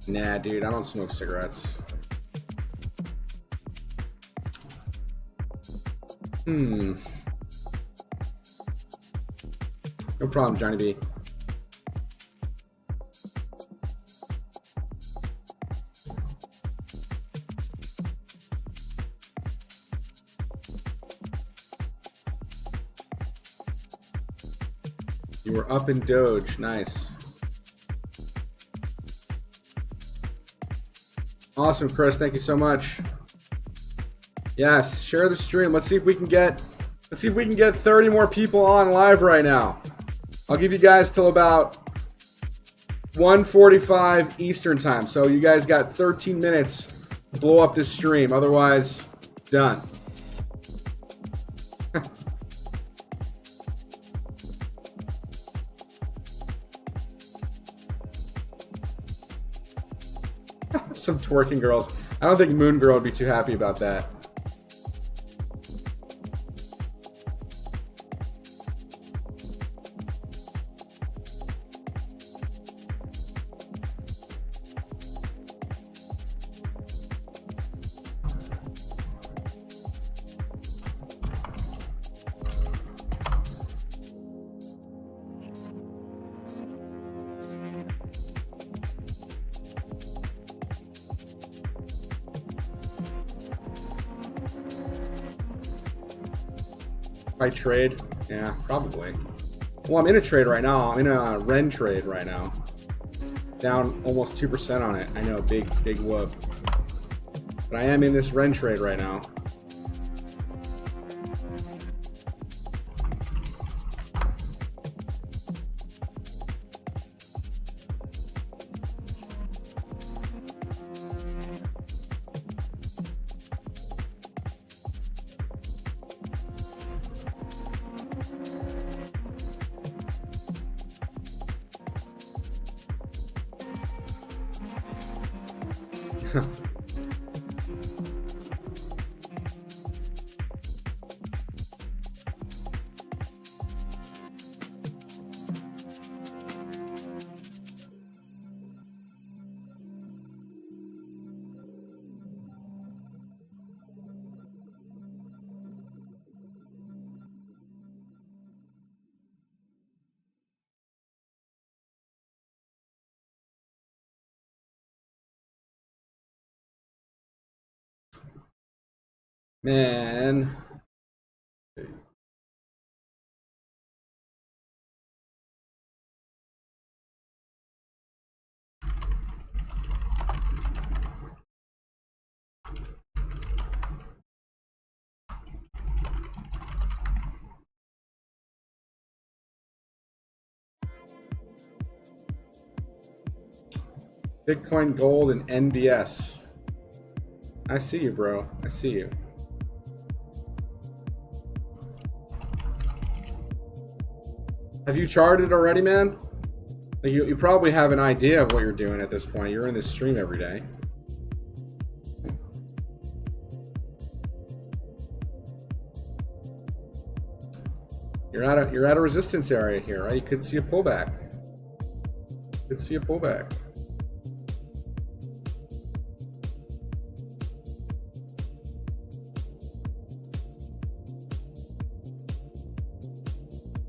Nah, dude, I don't smoke cigarettes. No problem, Johnny B. You were up in Doge. Nice. Awesome, Chris. Thank you so much. Yes, share the stream. Let's see if we can get 30 more people on live right now. I'll give you guys till about 1:45 Eastern time. So you guys got 13 minutes to blow up this stream. Otherwise, done. Some twerking girls. I don't think Moon Girl would be too happy about that. I trade? Yeah, probably. Well, I'm in a trade right now. I'm in a Ren trade right now. Down almost 2% on it. I know, big whoop. But I am in this Ren trade right now. Man. Bitcoin, gold, and NBS. I see you, bro. I see you. Have you charted already, man? Like you probably have an idea of what you're doing at this point. You're in this stream every day. You're at a resistance area here, right? You could see a pullback. You could see a pullback.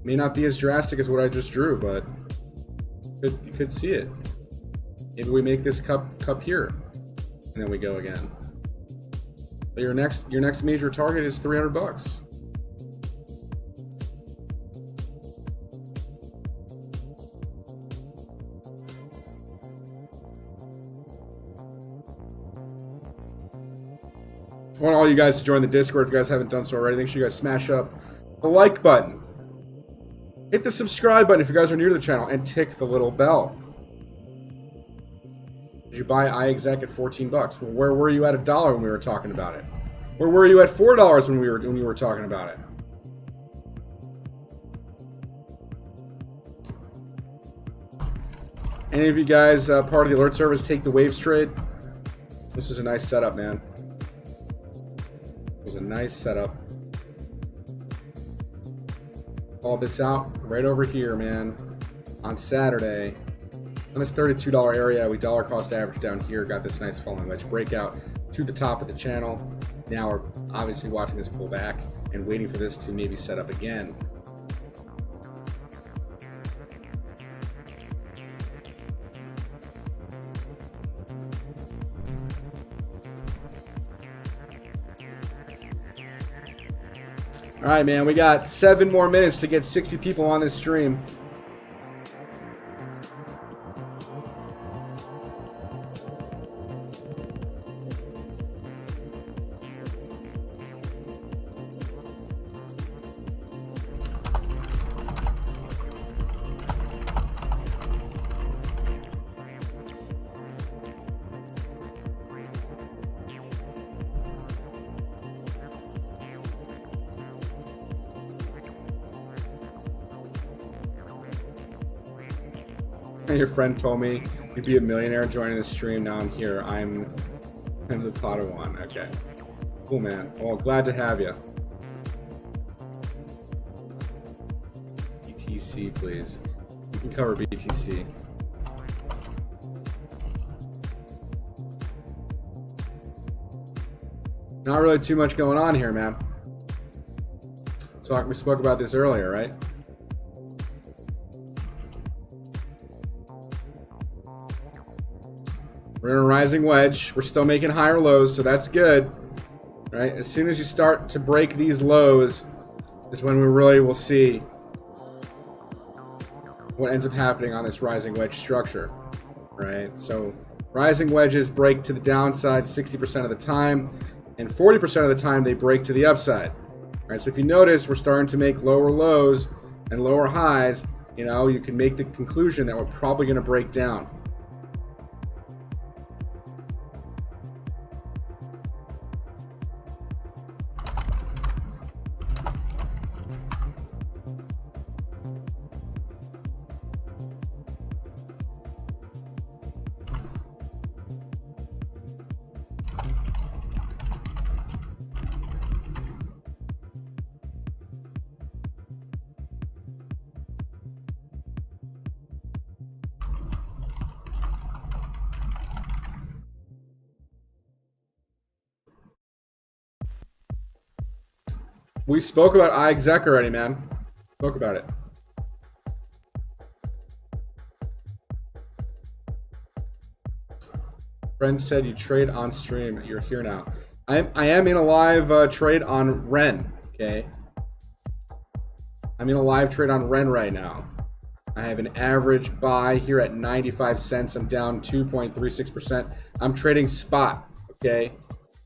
May not be as drastic as what I just drew, but you could see it. Maybe we make this cup here, and then we go again. But your next major target is 300 bucks. I want all you guys to join the Discord if you guys haven't done so already. Make sure you guys smash up the like button. Hit the subscribe button if you guys are new to the channel, and tick the little bell. Did you buy iExec at 14 bucks? Well, where were you at $1 when we were talking about it? Where were you at $4 when you were talking about it? Any of you guys part of the alert service take the waves trade? This is a nice setup, man. It was a nice setup. All this out right over here, man. On Saturday, on this $32 area, we dollar cost average down here. Got this nice falling wedge breakout to the top of the channel. Now we're obviously watching this pull back and waiting for this to maybe set up again. All right, man, we got 7 more minutes to get 60 people on this stream. Your friend told me you'd be a millionaire joining the stream. Now I'm here. I'm the pot of one. Okay. Cool, man. Well, glad to have you. BTC, please. You can cover BTC. Not really too much going on here, man. So we spoke about this earlier, right? We're in a rising wedge. We're still making higher lows, so that's good. Right? As soon as you start to break these lows is when we really will see what ends up happening on this rising wedge structure. Right? So rising wedges break to the downside 60% of the time, and 40% of the time they break to the upside. Right? So if you notice, we're starting to make lower lows and lower highs. You know, you can make the conclusion that we're probably going to break down. We spoke about iExec already, man. Spoke about it. Friend said you trade on stream. You're here now. I am in a live trade on Ren. Okay, I'm in a live trade on Ren right now. I have an average buy here at 95 cents. I'm down 2.36%. I'm trading spot. Okay,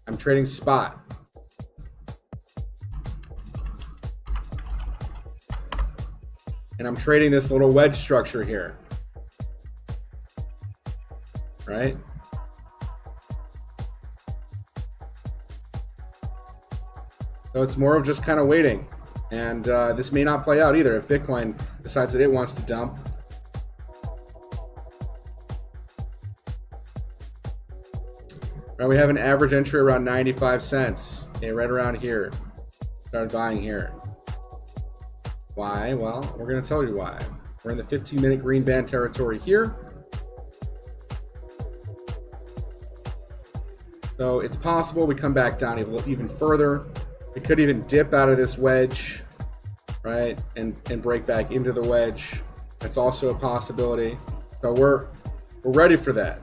I'm trading spot. And I'm trading this little wedge structure here. Right? So it's more of just kind of waiting. And this may not play out either if Bitcoin decides that it wants to dump. Right, we have an average entry around 95 cents. Okay, right around here. Started buying here. Why? Well, we're going to tell you why. We're in the 15-minute green band territory here. So it's possible we come back down even further. We could even dip out of this wedge, right, and break back into the wedge. That's also a possibility. So we're ready for that.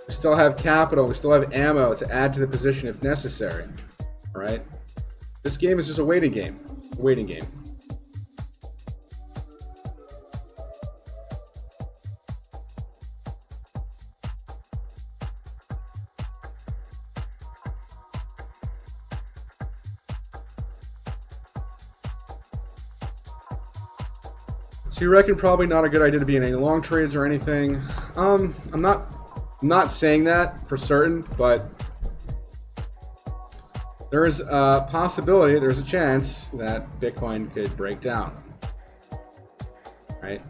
We still have capital. We still have ammo to add to the position if necessary. All right. This game is just a waiting game. A waiting game. So you reckon probably not a good idea to be in any long trades or anything? I'm not saying that for certain, but there is a possibility, there's a chance that Bitcoin could break down, right?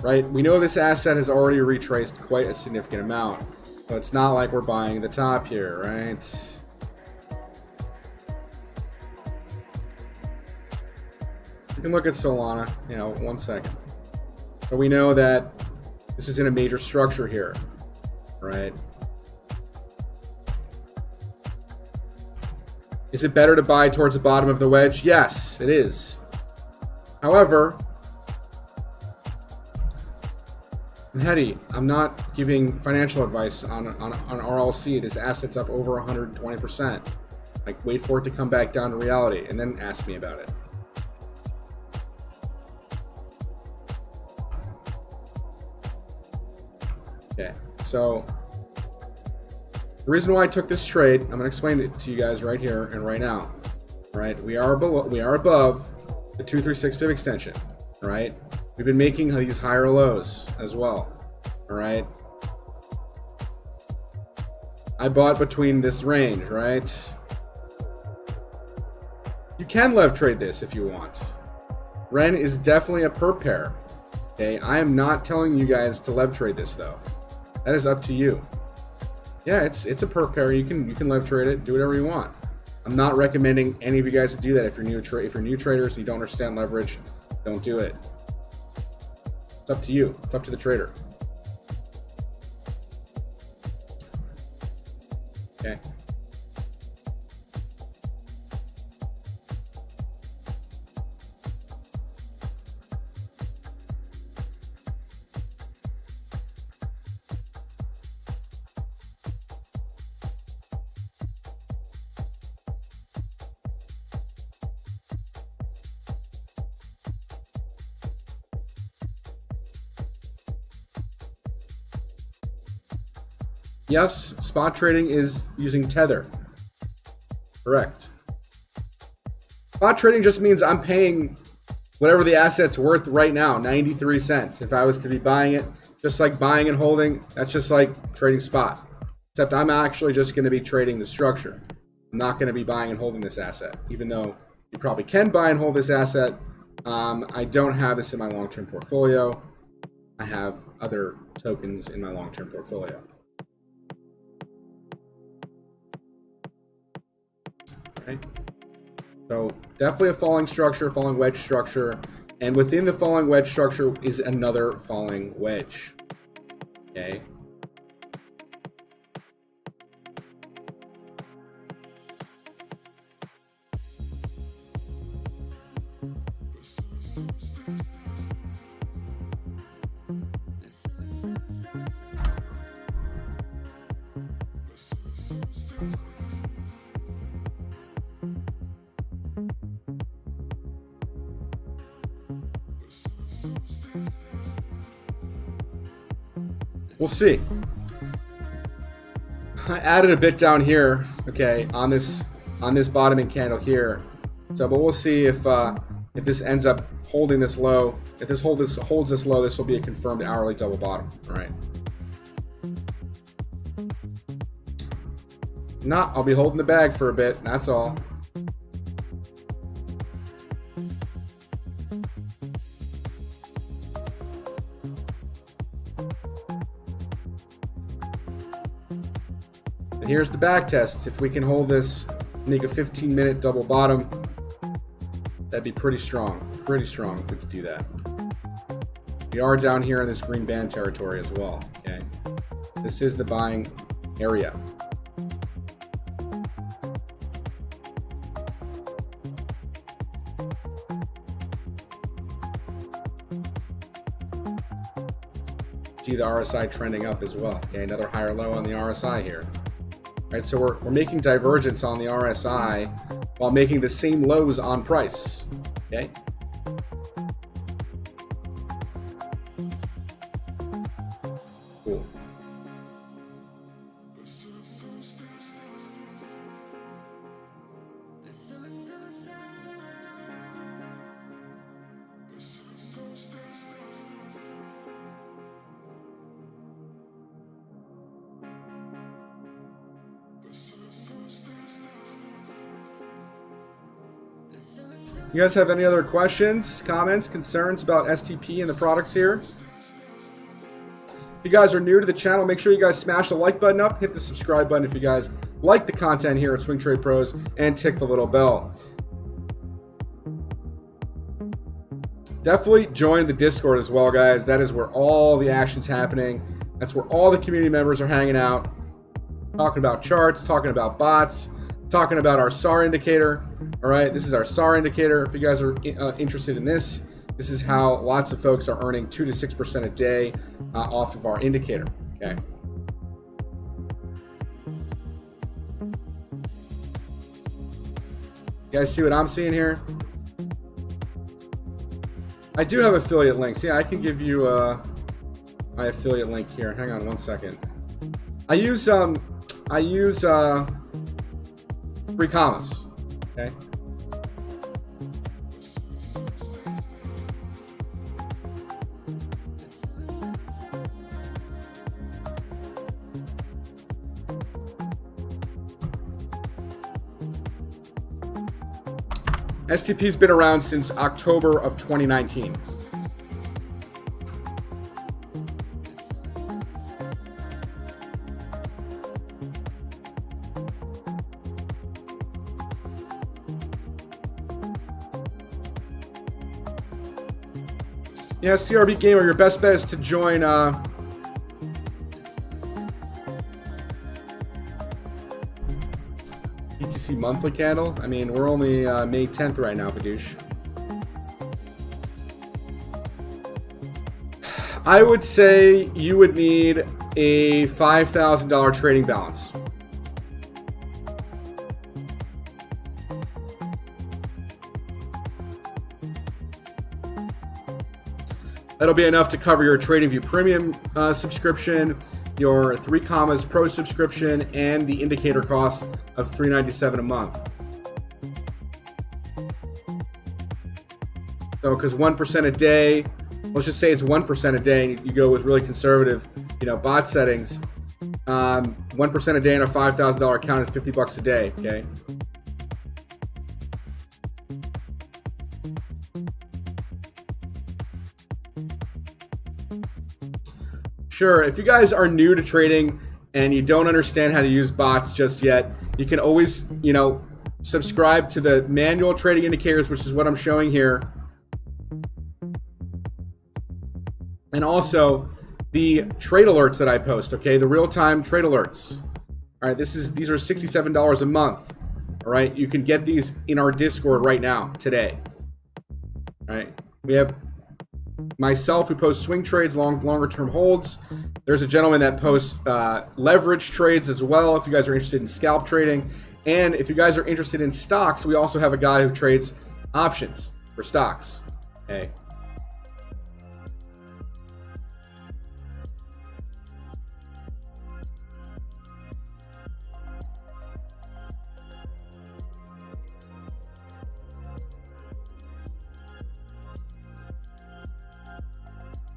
Right, we know this asset has already retraced quite a significant amount. So it's not like we're buying the top here, right? You can look at Solana, you know, 1 second. So we know that this is in a major structure here, right? Is it better to buy towards the bottom of the wedge? Yes, it is. However, Hetty, I'm not giving financial advice on RLC. This asset's up over 120%. Like, wait for it to come back down to reality and then ask me about it. Okay, so the reason why I took this trade, I'm going to explain it to you guys right here and right now. Right, we are above the 236 fib extension. Right. We've been making these higher lows as well, all right? I bought between this range, right? You can lev trade this if you want. Ren is definitely a perp pair, okay? I am not telling you guys to lev trade this though. That is up to you. Yeah, it's a perp pair. You can lev trade it, do whatever you want. I'm not recommending any of you guys to do that. If you're new traders and you don't understand leverage, don't do it. It's up to you. It's up to the trader. Okay. Yes, spot trading is using Tether. Correct. Spot trading just means I'm paying whatever the asset's worth right now, 93 cents. If I was to be buying it, just like buying and holding, that's just like trading spot. Except I'm actually just going to be trading the structure. I'm not going to be buying and holding this asset, even though you probably can buy and hold this asset. I don't have this in my long-term portfolio. I have other tokens in my long-term portfolio. Okay. So definitely a falling structure, falling wedge structure, and within the falling wedge structure is another falling wedge. Okay. We'll see. I added a bit down here, okay, on this bottoming candle here. So, but we'll see if this ends up holding this low. If this holds this low, this will be a confirmed hourly double bottom. All right. Not, I'll be holding the bag for a bit. That's all. And here's the back test. If we can hold this, make a 15-minute double bottom, that'd be pretty strong. Pretty strong if we could do that. We are down here in this green band territory as well. Okay, this is the buying area. See the RSI trending up as well. Okay, another higher low on the RSI here. All right, so we're making divergence on the RSI while making the same lows on price. Okay. Cool. You guys have any other questions, comments, concerns about STP and the products here? If you guys are new to the channel, make sure you guys smash the like button up, hit the subscribe button if you guys like the content here at Swing Trade Pros, and tick the little bell. Definitely join the Discord as well, guys. That is where all the action's happening. That's where all the community members are hanging out, talking about charts, talking about bots, talking about our SAR indicator. All right, this is our SAR indicator. If you guys are interested in this, this is how lots of folks are earning 2 to 6% a day off of our indicator. Okay. You guys see what I'm seeing here? I do have affiliate links. Yeah, I can give you my affiliate link here. Hang on one second. I use free commas. Okay. STP's been around since October of 2019. Yeah, CRB Gamer, your best bet is to join BTC monthly candle. I mean, we're only May 10th right now, Badoosh. I would say you would need a $5,000 trading balance. That'll be enough to cover your TradingView Premium subscription, your 3 Commas Pro subscription, and the indicator cost of $397 a month. So, because 1% a day, let's just say it's 1% a day, and you go with really conservative, bot settings. 1% a day on a $5,000 account is $50 a day. Okay. Sure, if you guys are new to trading and you don't understand how to use bots just yet, you can always, subscribe to the manual trading indicators, which is what I'm showing here. And also the trade alerts that I post, okay? The real-time trade alerts. All right, these are $67 a month. All right, you can get these in our Discord right now, today. All right, we have myself, who posts swing trades, longer term holds. There's a gentleman that posts leverage trades as well, if you guys are interested in scalp trading. And if you guys are interested in stocks, we also have a guy who trades options for stocks. Okay.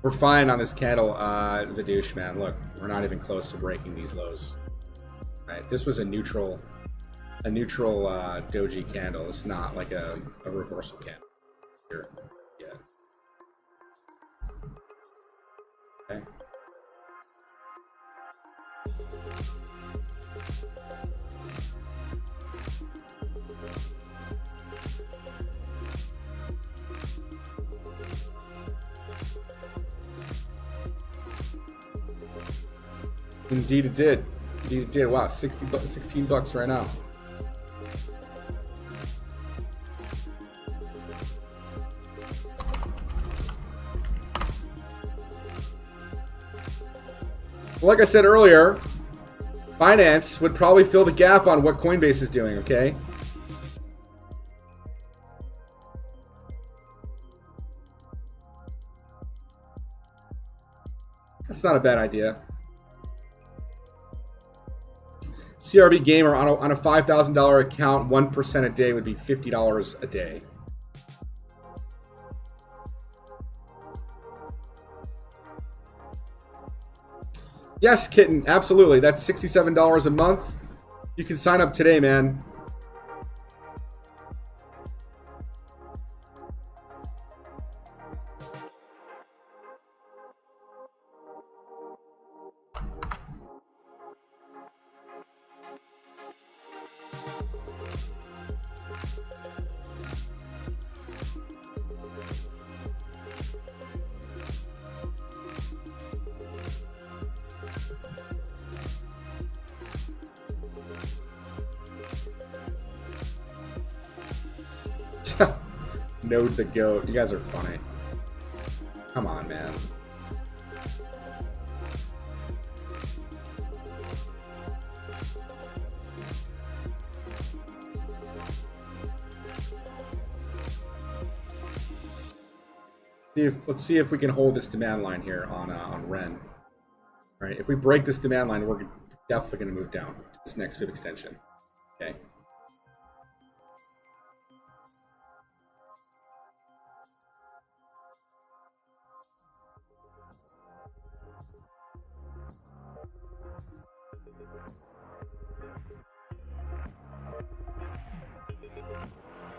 We're fine on this candle, the douche, man. Look, we're not even close to breaking these lows. All right, this was a neutral doji candle. It's not like a reversal candle here yet. Okay. Indeed it did. Indeed it did. Wow, 16 bucks right now. Like I said earlier, Binance would probably fill the gap on what Coinbase is doing, okay? That's not a bad idea. CRB Gamer on a $5,000 account, 1% a day would be $50 a day. Yes, Kitten, absolutely. That's $67 a month. You can sign up today, man. Node the goat. You guys are funny. Come on, man. Let's see if we can hold this demand line here on Ren. All right, if we break this demand line, we're definitely going to move down to this next fib extension. Okay.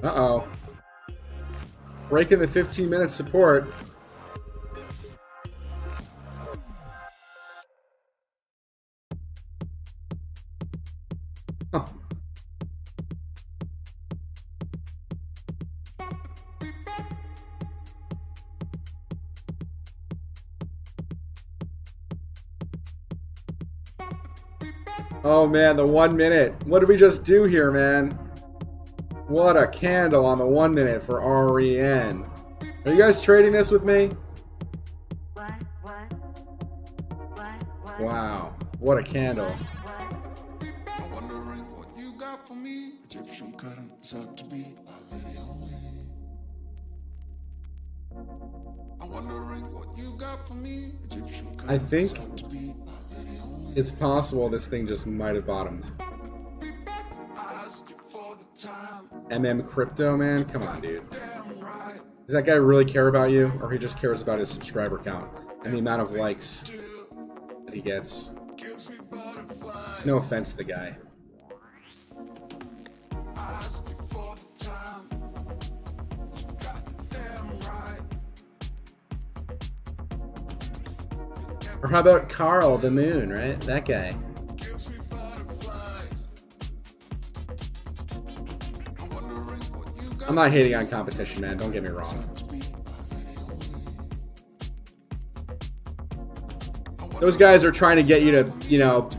Uh-oh. Breaking the 15-minute support. Huh. Oh man, the 1 minute. What did we just do here, man? What a candle on the 1 minute for REN. Are you guys trading this with me? Wow, what a candle. I'm wondering what you got for me. Egyptian currents out to be my lady only. I'm wondering what you got for me. Egyptian I think out to be my lady only. it's possible this thing just might have bottomed. MM Crypto, man? Come on, dude. Does that guy really care about you? Or he just cares about his subscriber count and the amount of likes that he gets? No offense to the guy. Or how about Carl the Moon, right? That guy. I'm not hating on competition, man. Don't get me wrong. Those guys are trying to get you to, you know,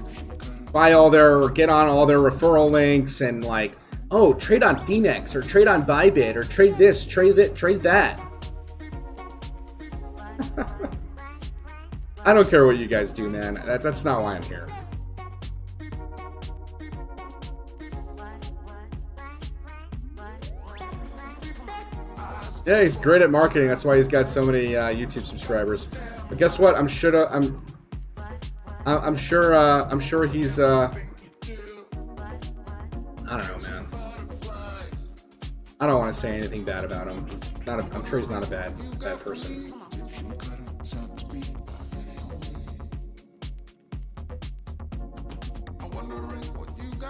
buy all their, or get on all their referral links and like, oh, trade on Phoenix or trade on Bybit or trade this, trade that. I don't care what you guys do, man. That's not why I'm here. Yeah, he's great at marketing. That's why he's got so many YouTube subscribers. But guess what? I'm sure he's I don't know, man. I don't want to say anything bad about him. I'm sure he's not a bad person.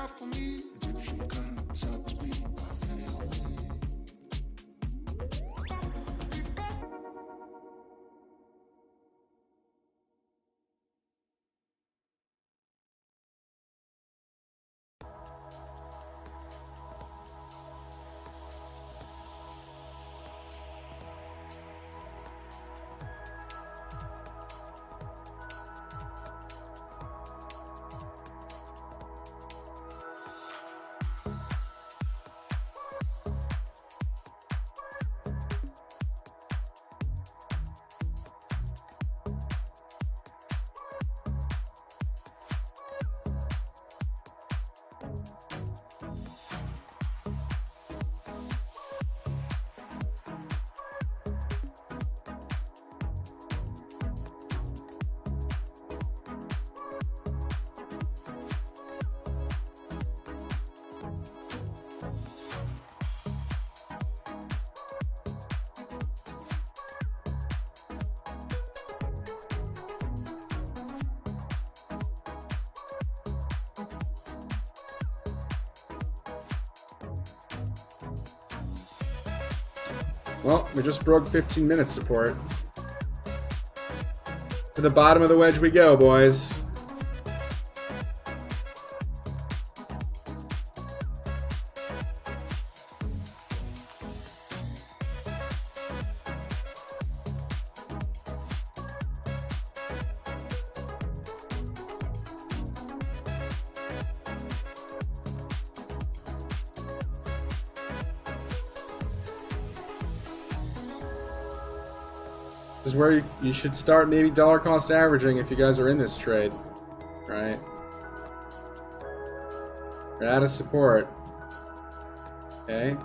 got for me. Egyptian currency up to be a million. Well, we just broke 15-minute support. To the bottom of the wedge we go, boys. This is where you should start maybe dollar cost averaging if you guys are in this trade, right? You're out of support. Okay.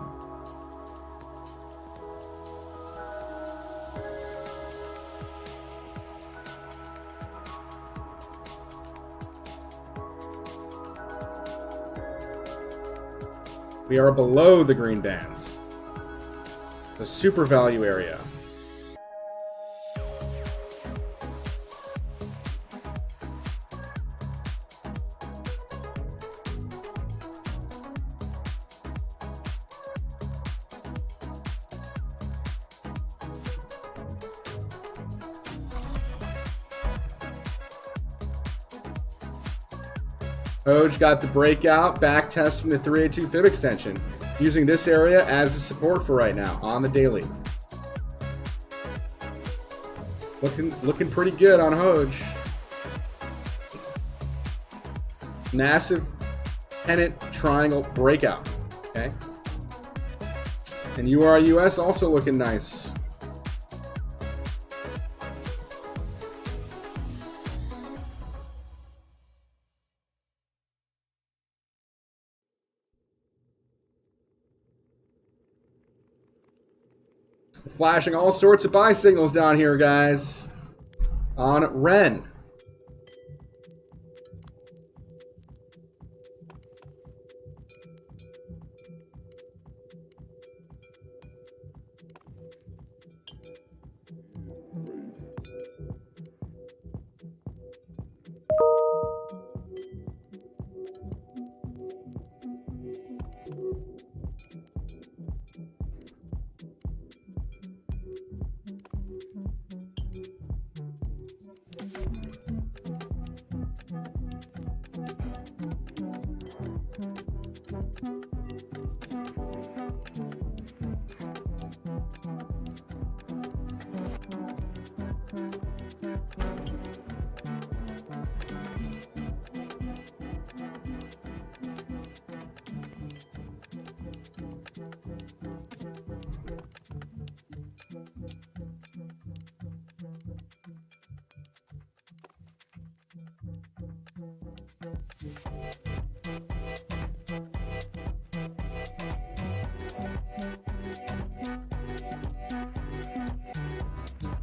We are below the green bands. The super value area. Doge got the breakout, back testing the 382 fib extension, using this area as the support for right now on the daily. Looking pretty good on Doge. Massive pennant triangle breakout. Okay. And URUS also looking nice. Flashing all sorts of buy signals down here, guys, on Ren.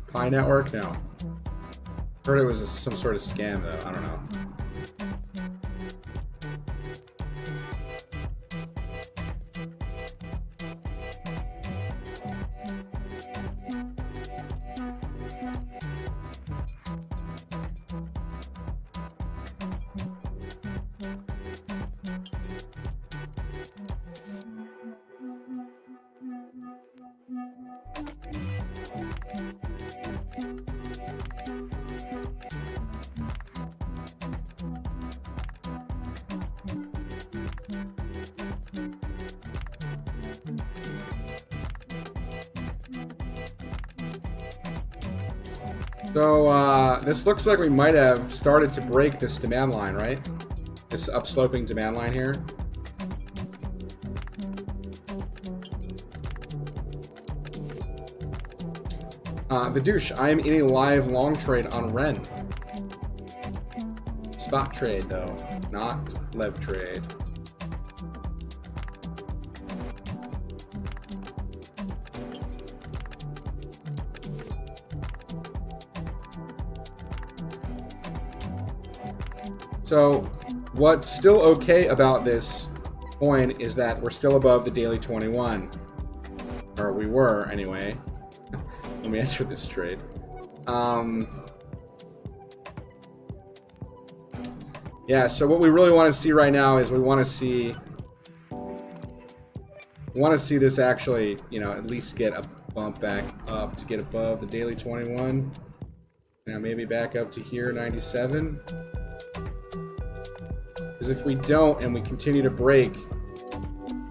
Pi network? No. Heard it was some sort of scam, though. I don't know. So this looks like we might have started to break this demand line, right? This upsloping demand line here. Vidoosh, I am in a live long trade on Ren. Spot trade though, not lev trade. So what's still okay about this coin is that we're still above the daily 21, or we were anyway when we entered this trade. Yeah, so what we really want to see right now is we want to see this actually, you know, at least get a bump back up to get above the daily 21. Now maybe back up to here, 97. Because if we don't and we continue to break,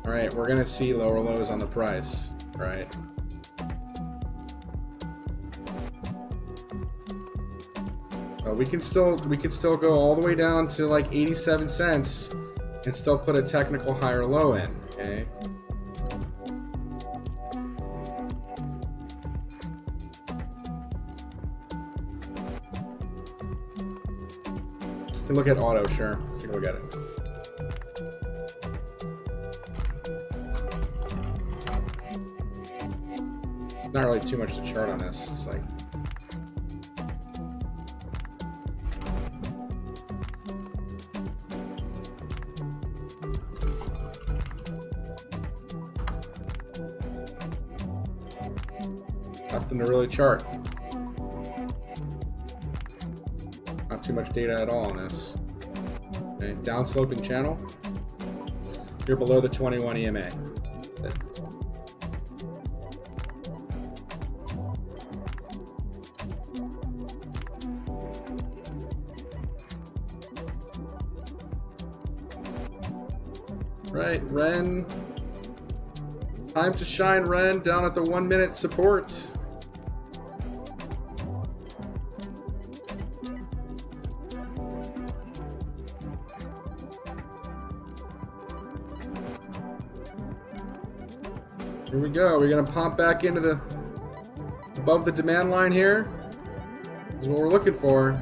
all right, we're gonna see lower lows on the price, all right? We can still go all the way down to like 87 cents and still put a technical higher low in, okay? You can look at auto, sure. Let's take a look at it. Not really too much to chart on this. It's like nothing to really chart. Not too much data at all on this. Okay, downsloping channel. You're below the 21 EMA. Right, Ren. Time to shine, Ren, down at the 1 minute support. Here we go. We're gonna pump back into the above the demand line here. This is what we're looking for.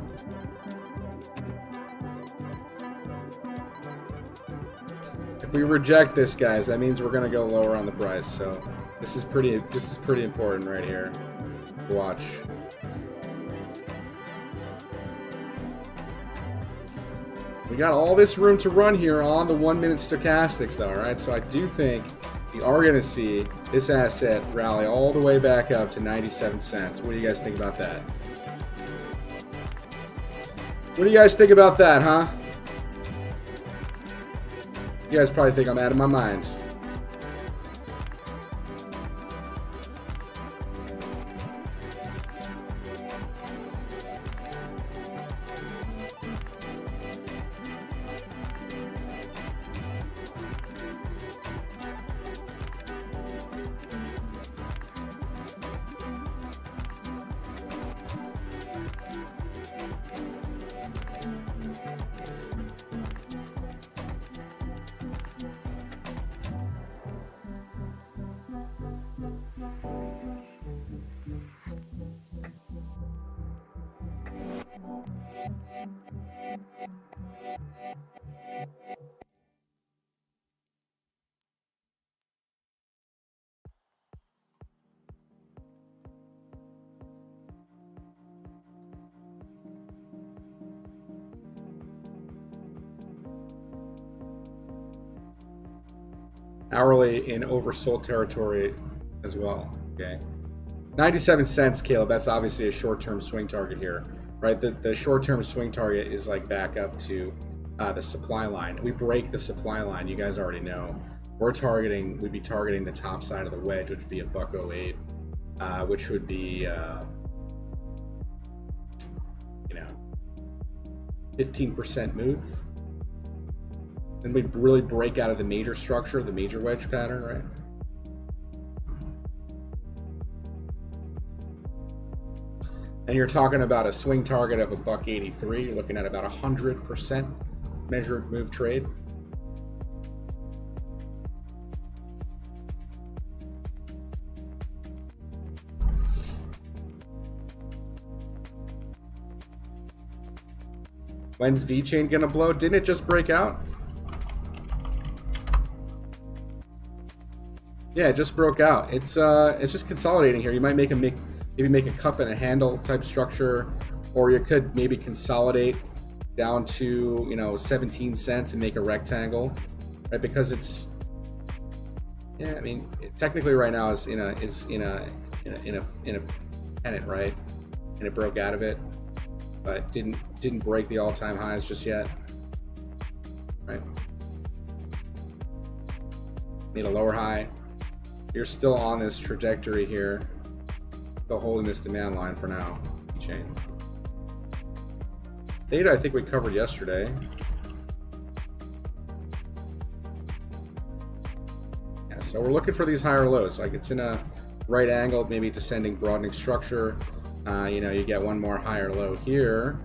If we reject this, guys, that means we're gonna go lower on the price. So this is pretty important right here to watch. We got all this room to run here on the 1 minute stochastics though, alright? So I do think we are gonna see this asset rally all the way back up to 97 cents. What do you guys think about that? What do you guys think about that, huh? You guys probably think I'm out of my mind. Hourly in oversold territory as well. Okay, 97 cents, Caleb. That's obviously a short-term swing target here, right? The short-term swing target is like back up to the supply line. We break the supply line. You guys already know. We'd be targeting the top side of the wedge, which would be a $1.08, which would be 15% move. Then we really break out of the major structure, the major wedge pattern, right? And you're talking about a swing target of $1.83. You're looking at about 100% measured move trade. When's VeChain gonna blow? Didn't it just break out? Yeah, it just broke out. It's just consolidating here. You might maybe make a cup and a handle type structure, or you could maybe consolidate down to 17 cents and make a rectangle, right? Because it's, yeah, I mean, technically right now is in a pennant, right? And it broke out of it, but didn't break the all-time highs just yet, right? Made a lower high. You're still on this trajectory here, still holding this demand line for now. Chain. Theta, I think we covered yesterday. Yeah, so we're looking for these higher lows. Like it's in a right angle, maybe descending, broadening structure. You get one more higher low here,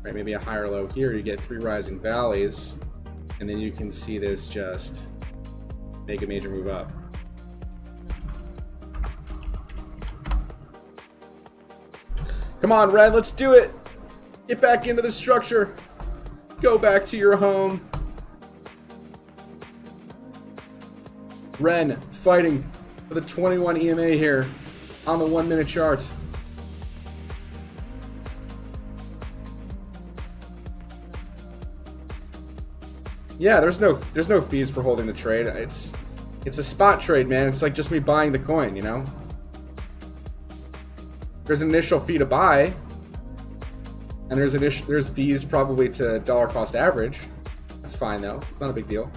right? Maybe a higher low here. You get 3 rising valleys, and then you can see this just make a major move up. Come on, Red, let's do it. Get back into the structure. Go back to your home. Ren fighting for the 21 EMA here on the 1-minute charts. Yeah, there's no fees for holding the trade. It's a spot trade, man. It's like just me buying the coin, There's an initial fee to buy, and there's fees probably to dollar cost average. That's fine though. It's not a big deal.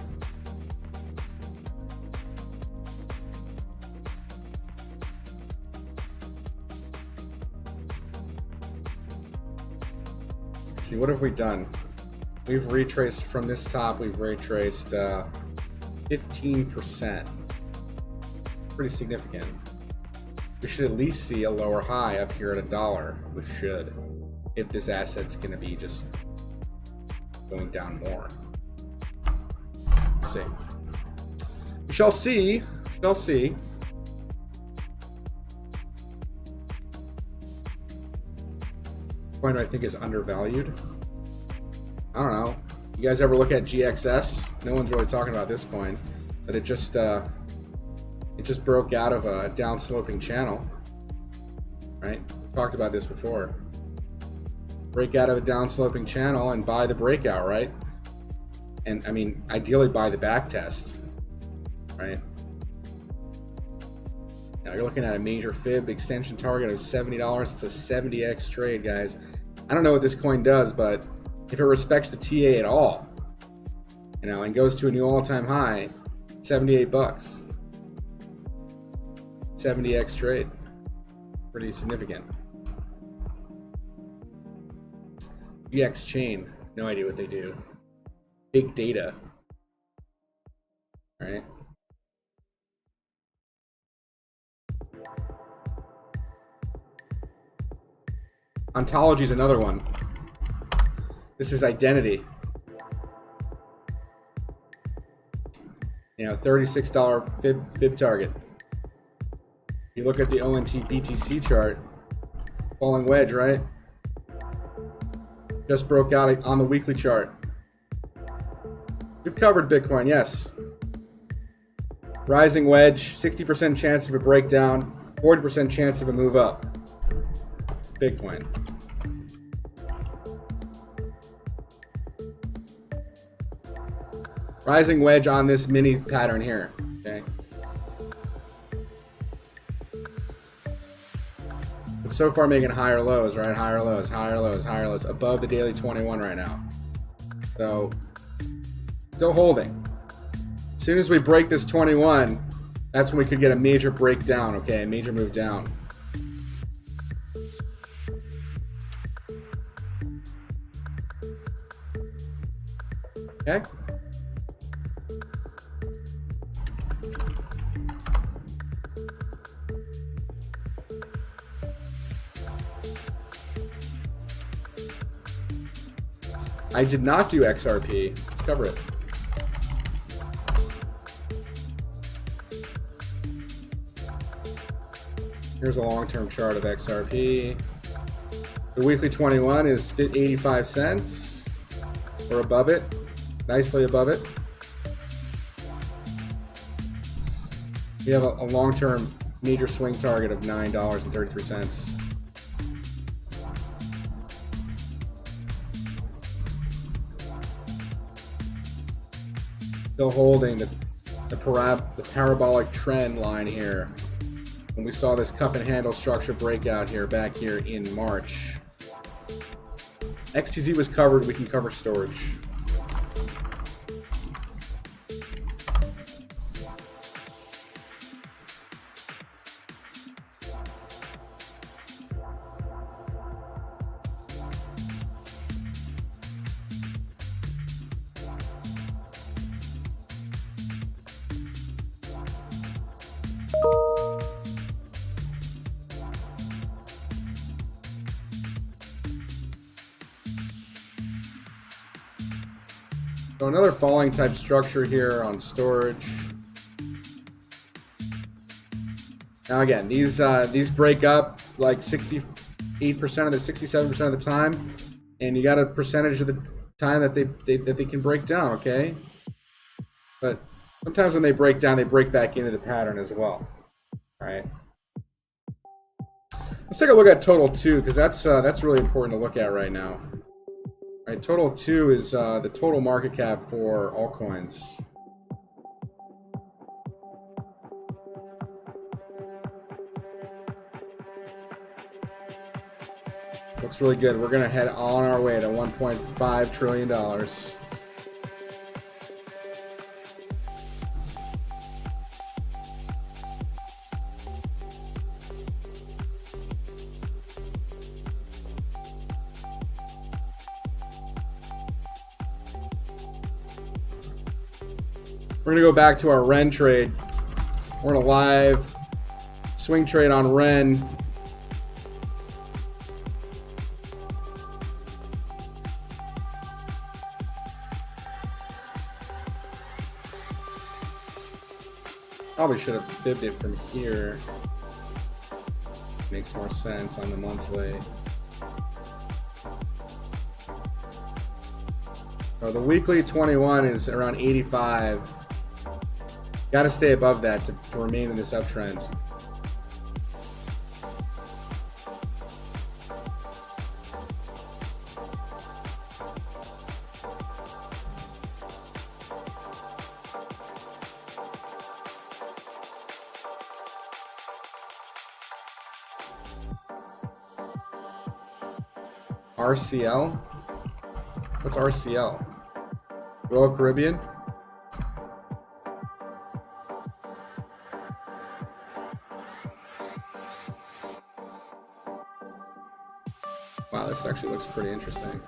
Let's see, what have we done? We've retraced from this top. We've retraced 15%. Pretty significant. We should at least see a lower high up here at $1. We should, if this asset's going to be just going down more. Let's see. We shall see. We shall see. Coin I think is undervalued. I don't know. You guys ever look at GXS? No one's really talking about this coin, but it just broke out of a down-sloping channel, right? Talked about this before. Break out of a down-sloping channel and buy the breakout, right? And I mean, ideally buy the back test, right? Now you're looking at a major fib extension target of $70. It's a 70x trade, guys. I don't know what this coin does, but if it respects the TA at all, and goes to a new all-time high, $78. 70x trade. Pretty significant. GX chain, no idea what they do. Big data. All right. Ontology is another one. This is identity. $36 fib target. You look at the OMG BTC chart, falling wedge, right? Just broke out on the weekly chart. We've covered Bitcoin, yes. Rising wedge, 60% chance of a breakdown, 40% chance of a move up. Bitcoin. Rising wedge on this mini pattern here, okay? It's so far making higher lows, right? Higher lows, higher lows, higher lows, above the daily 21 right now. So, still holding. As soon as we break this 21, that's when we could get a major breakdown, okay? A major move down. Okay? I did not do XRP. Let's cover it. Here's a long-term chart of XRP. The weekly 21 is 85 cents. We're above it, nicely above it. We have a long-term major swing target of $9.33. Still holding the parabolic trend line here. When we saw this cup and handle structure breakout here back here in March. XTZ was covered, we can cover storage. So another falling type structure here on storage. Now again, these break up like 68% of the 67% of the time, and you got a percentage of the time that they can break down, okay? But sometimes when they break down, they break back into the pattern as well. All right. Let's take a look at total 2 because that's really important to look at right now. All right, total 2 is the total market cap for altcoins. Looks really good. We're gonna head on our way to $1.5 trillion. We're gonna go back to our Ren trade. We're gonna live swing trade on Ren. Probably should have fibbed it from here. Makes more sense on the monthly. So the weekly 21 is around 85. Got to stay above that to remain in this uptrend. RCL? What's RCL? Royal Caribbean? Wow, this actually looks pretty interesting.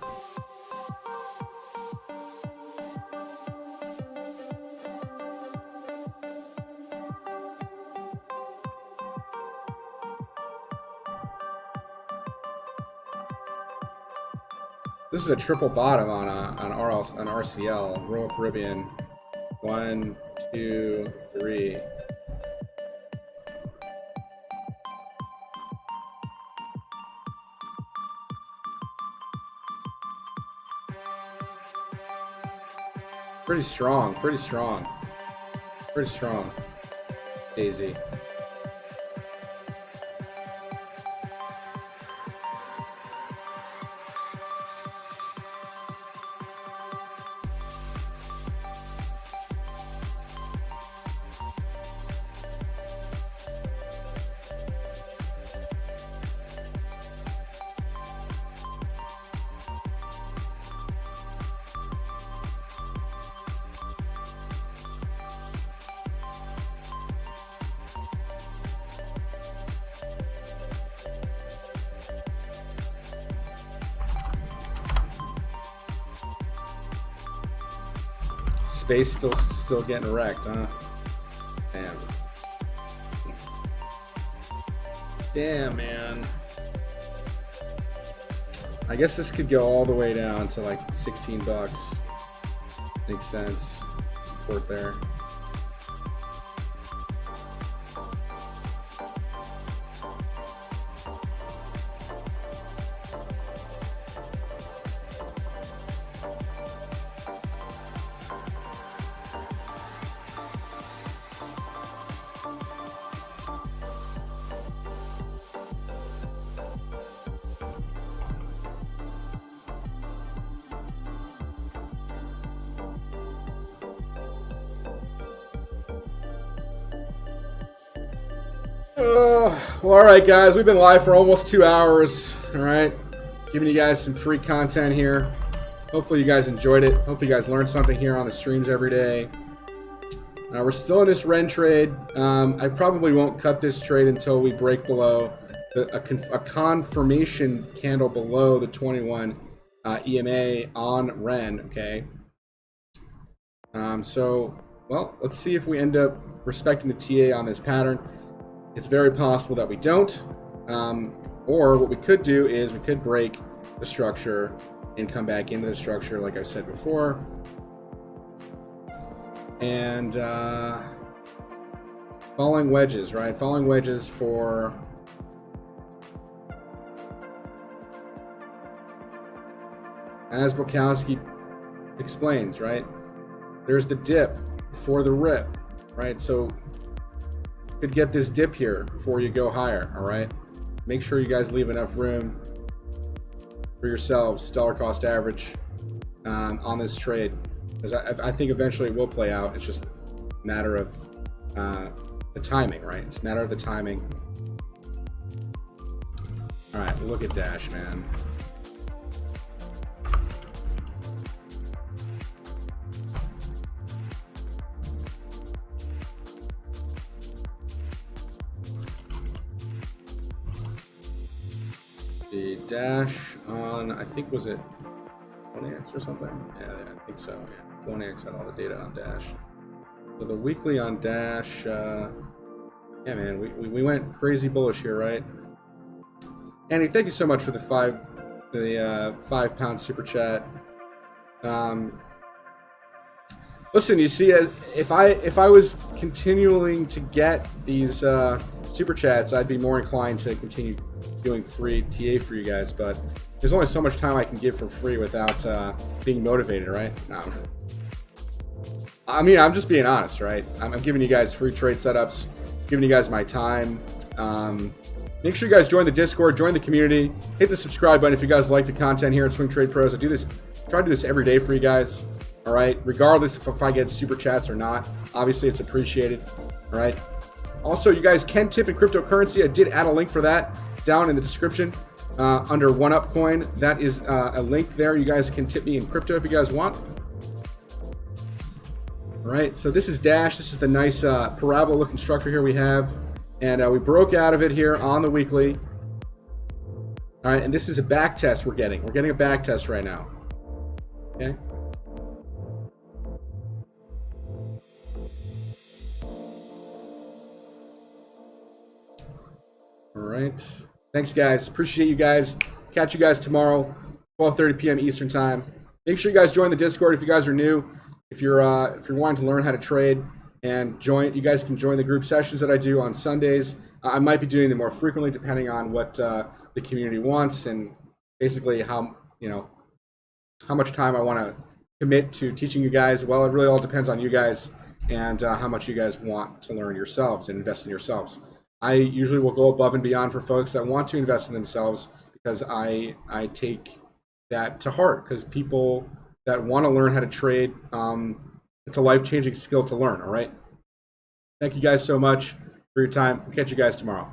This is a triple bottom on RCL, Royal Caribbean. 1, 2, 3. Pretty strong, pretty strong. Pretty strong. Daisy. Space still getting wrecked, huh? Damn. Damn, man. I guess this could go all the way down to like 16 bucks. Makes sense. Support there. Well, all right, guys, we've been live for almost 2 hours. All right, giving you guys some free content here. Hopefully, you guys enjoyed it. Hopefully, you guys learned something here on the streams every day. We're still in this Ren trade. I probably won't cut this trade until we break below a confirmation candle below the 21 EMA on Ren. Okay. So, well, let's see if we end up respecting the TA on this pattern. It's very possible that we don't. Or what we could do is we could break the structure and come back into the structure like I said before. And following wedges, right? Following wedges for as Bukowski explains, right? There's the dip before the rip, right? So could get this dip here before you go higher. All right, make sure you guys leave enough room for yourselves, dollar cost average on this trade, because I think eventually it will play out. It's just a matter of the timing, right? It's a matter of the timing. All right, look at Dash, man. The Dash on, I think, was it 1x or something? Yeah, I think so. Yeah, 1x had all the data on Dash. So the weekly on Dash, yeah, man, we went crazy bullish here, right? Andy, thank you so much for the £5 super chat. Listen, you see, if I was continuing to get these super chats, I'd be more inclined to continue doing free TA for you guys, but there's only so much time I can give for free without being motivated, right? No. I mean, I'm just being honest, right? I'm giving you guys free trade setups, giving you guys my time. Make sure you guys join the Discord, join the community, hit the subscribe button if you guys like the content here at Swing Trade Pros. I try to do this every day for you guys, all right? Regardless if I get super chats or not, obviously it's appreciated, all right? Also, you guys can tip in cryptocurrency. I did add a link for that down in the description under OneUpCoin. That is a link there. You guys can tip me in crypto if you guys want. All right, so this is Dash. This is the nice parabola-looking structure here we have. And we broke out of it here on the weekly. All right, and this is a back test we're getting. We're getting a back test right now. Okay. All right. Thanks, guys. Appreciate you guys. Catch you guys tomorrow, 12:30 p.m. Eastern time. Make sure you guys join the Discord if you guys are new. If you're wanting to learn how to trade and join, you guys can join the group sessions that I do on Sundays. I might be doing them more frequently depending on what the community wants and basically how much time I want to commit to teaching you guys. Well, it really all depends on you guys and how much you guys want to learn yourselves and invest in yourselves. I usually will go above and beyond for folks that want to invest in themselves because I take that to heart, because people that want to learn how to trade, it's a life-changing skill to learn, all right? Thank you guys so much for your time. I'll catch you guys tomorrow.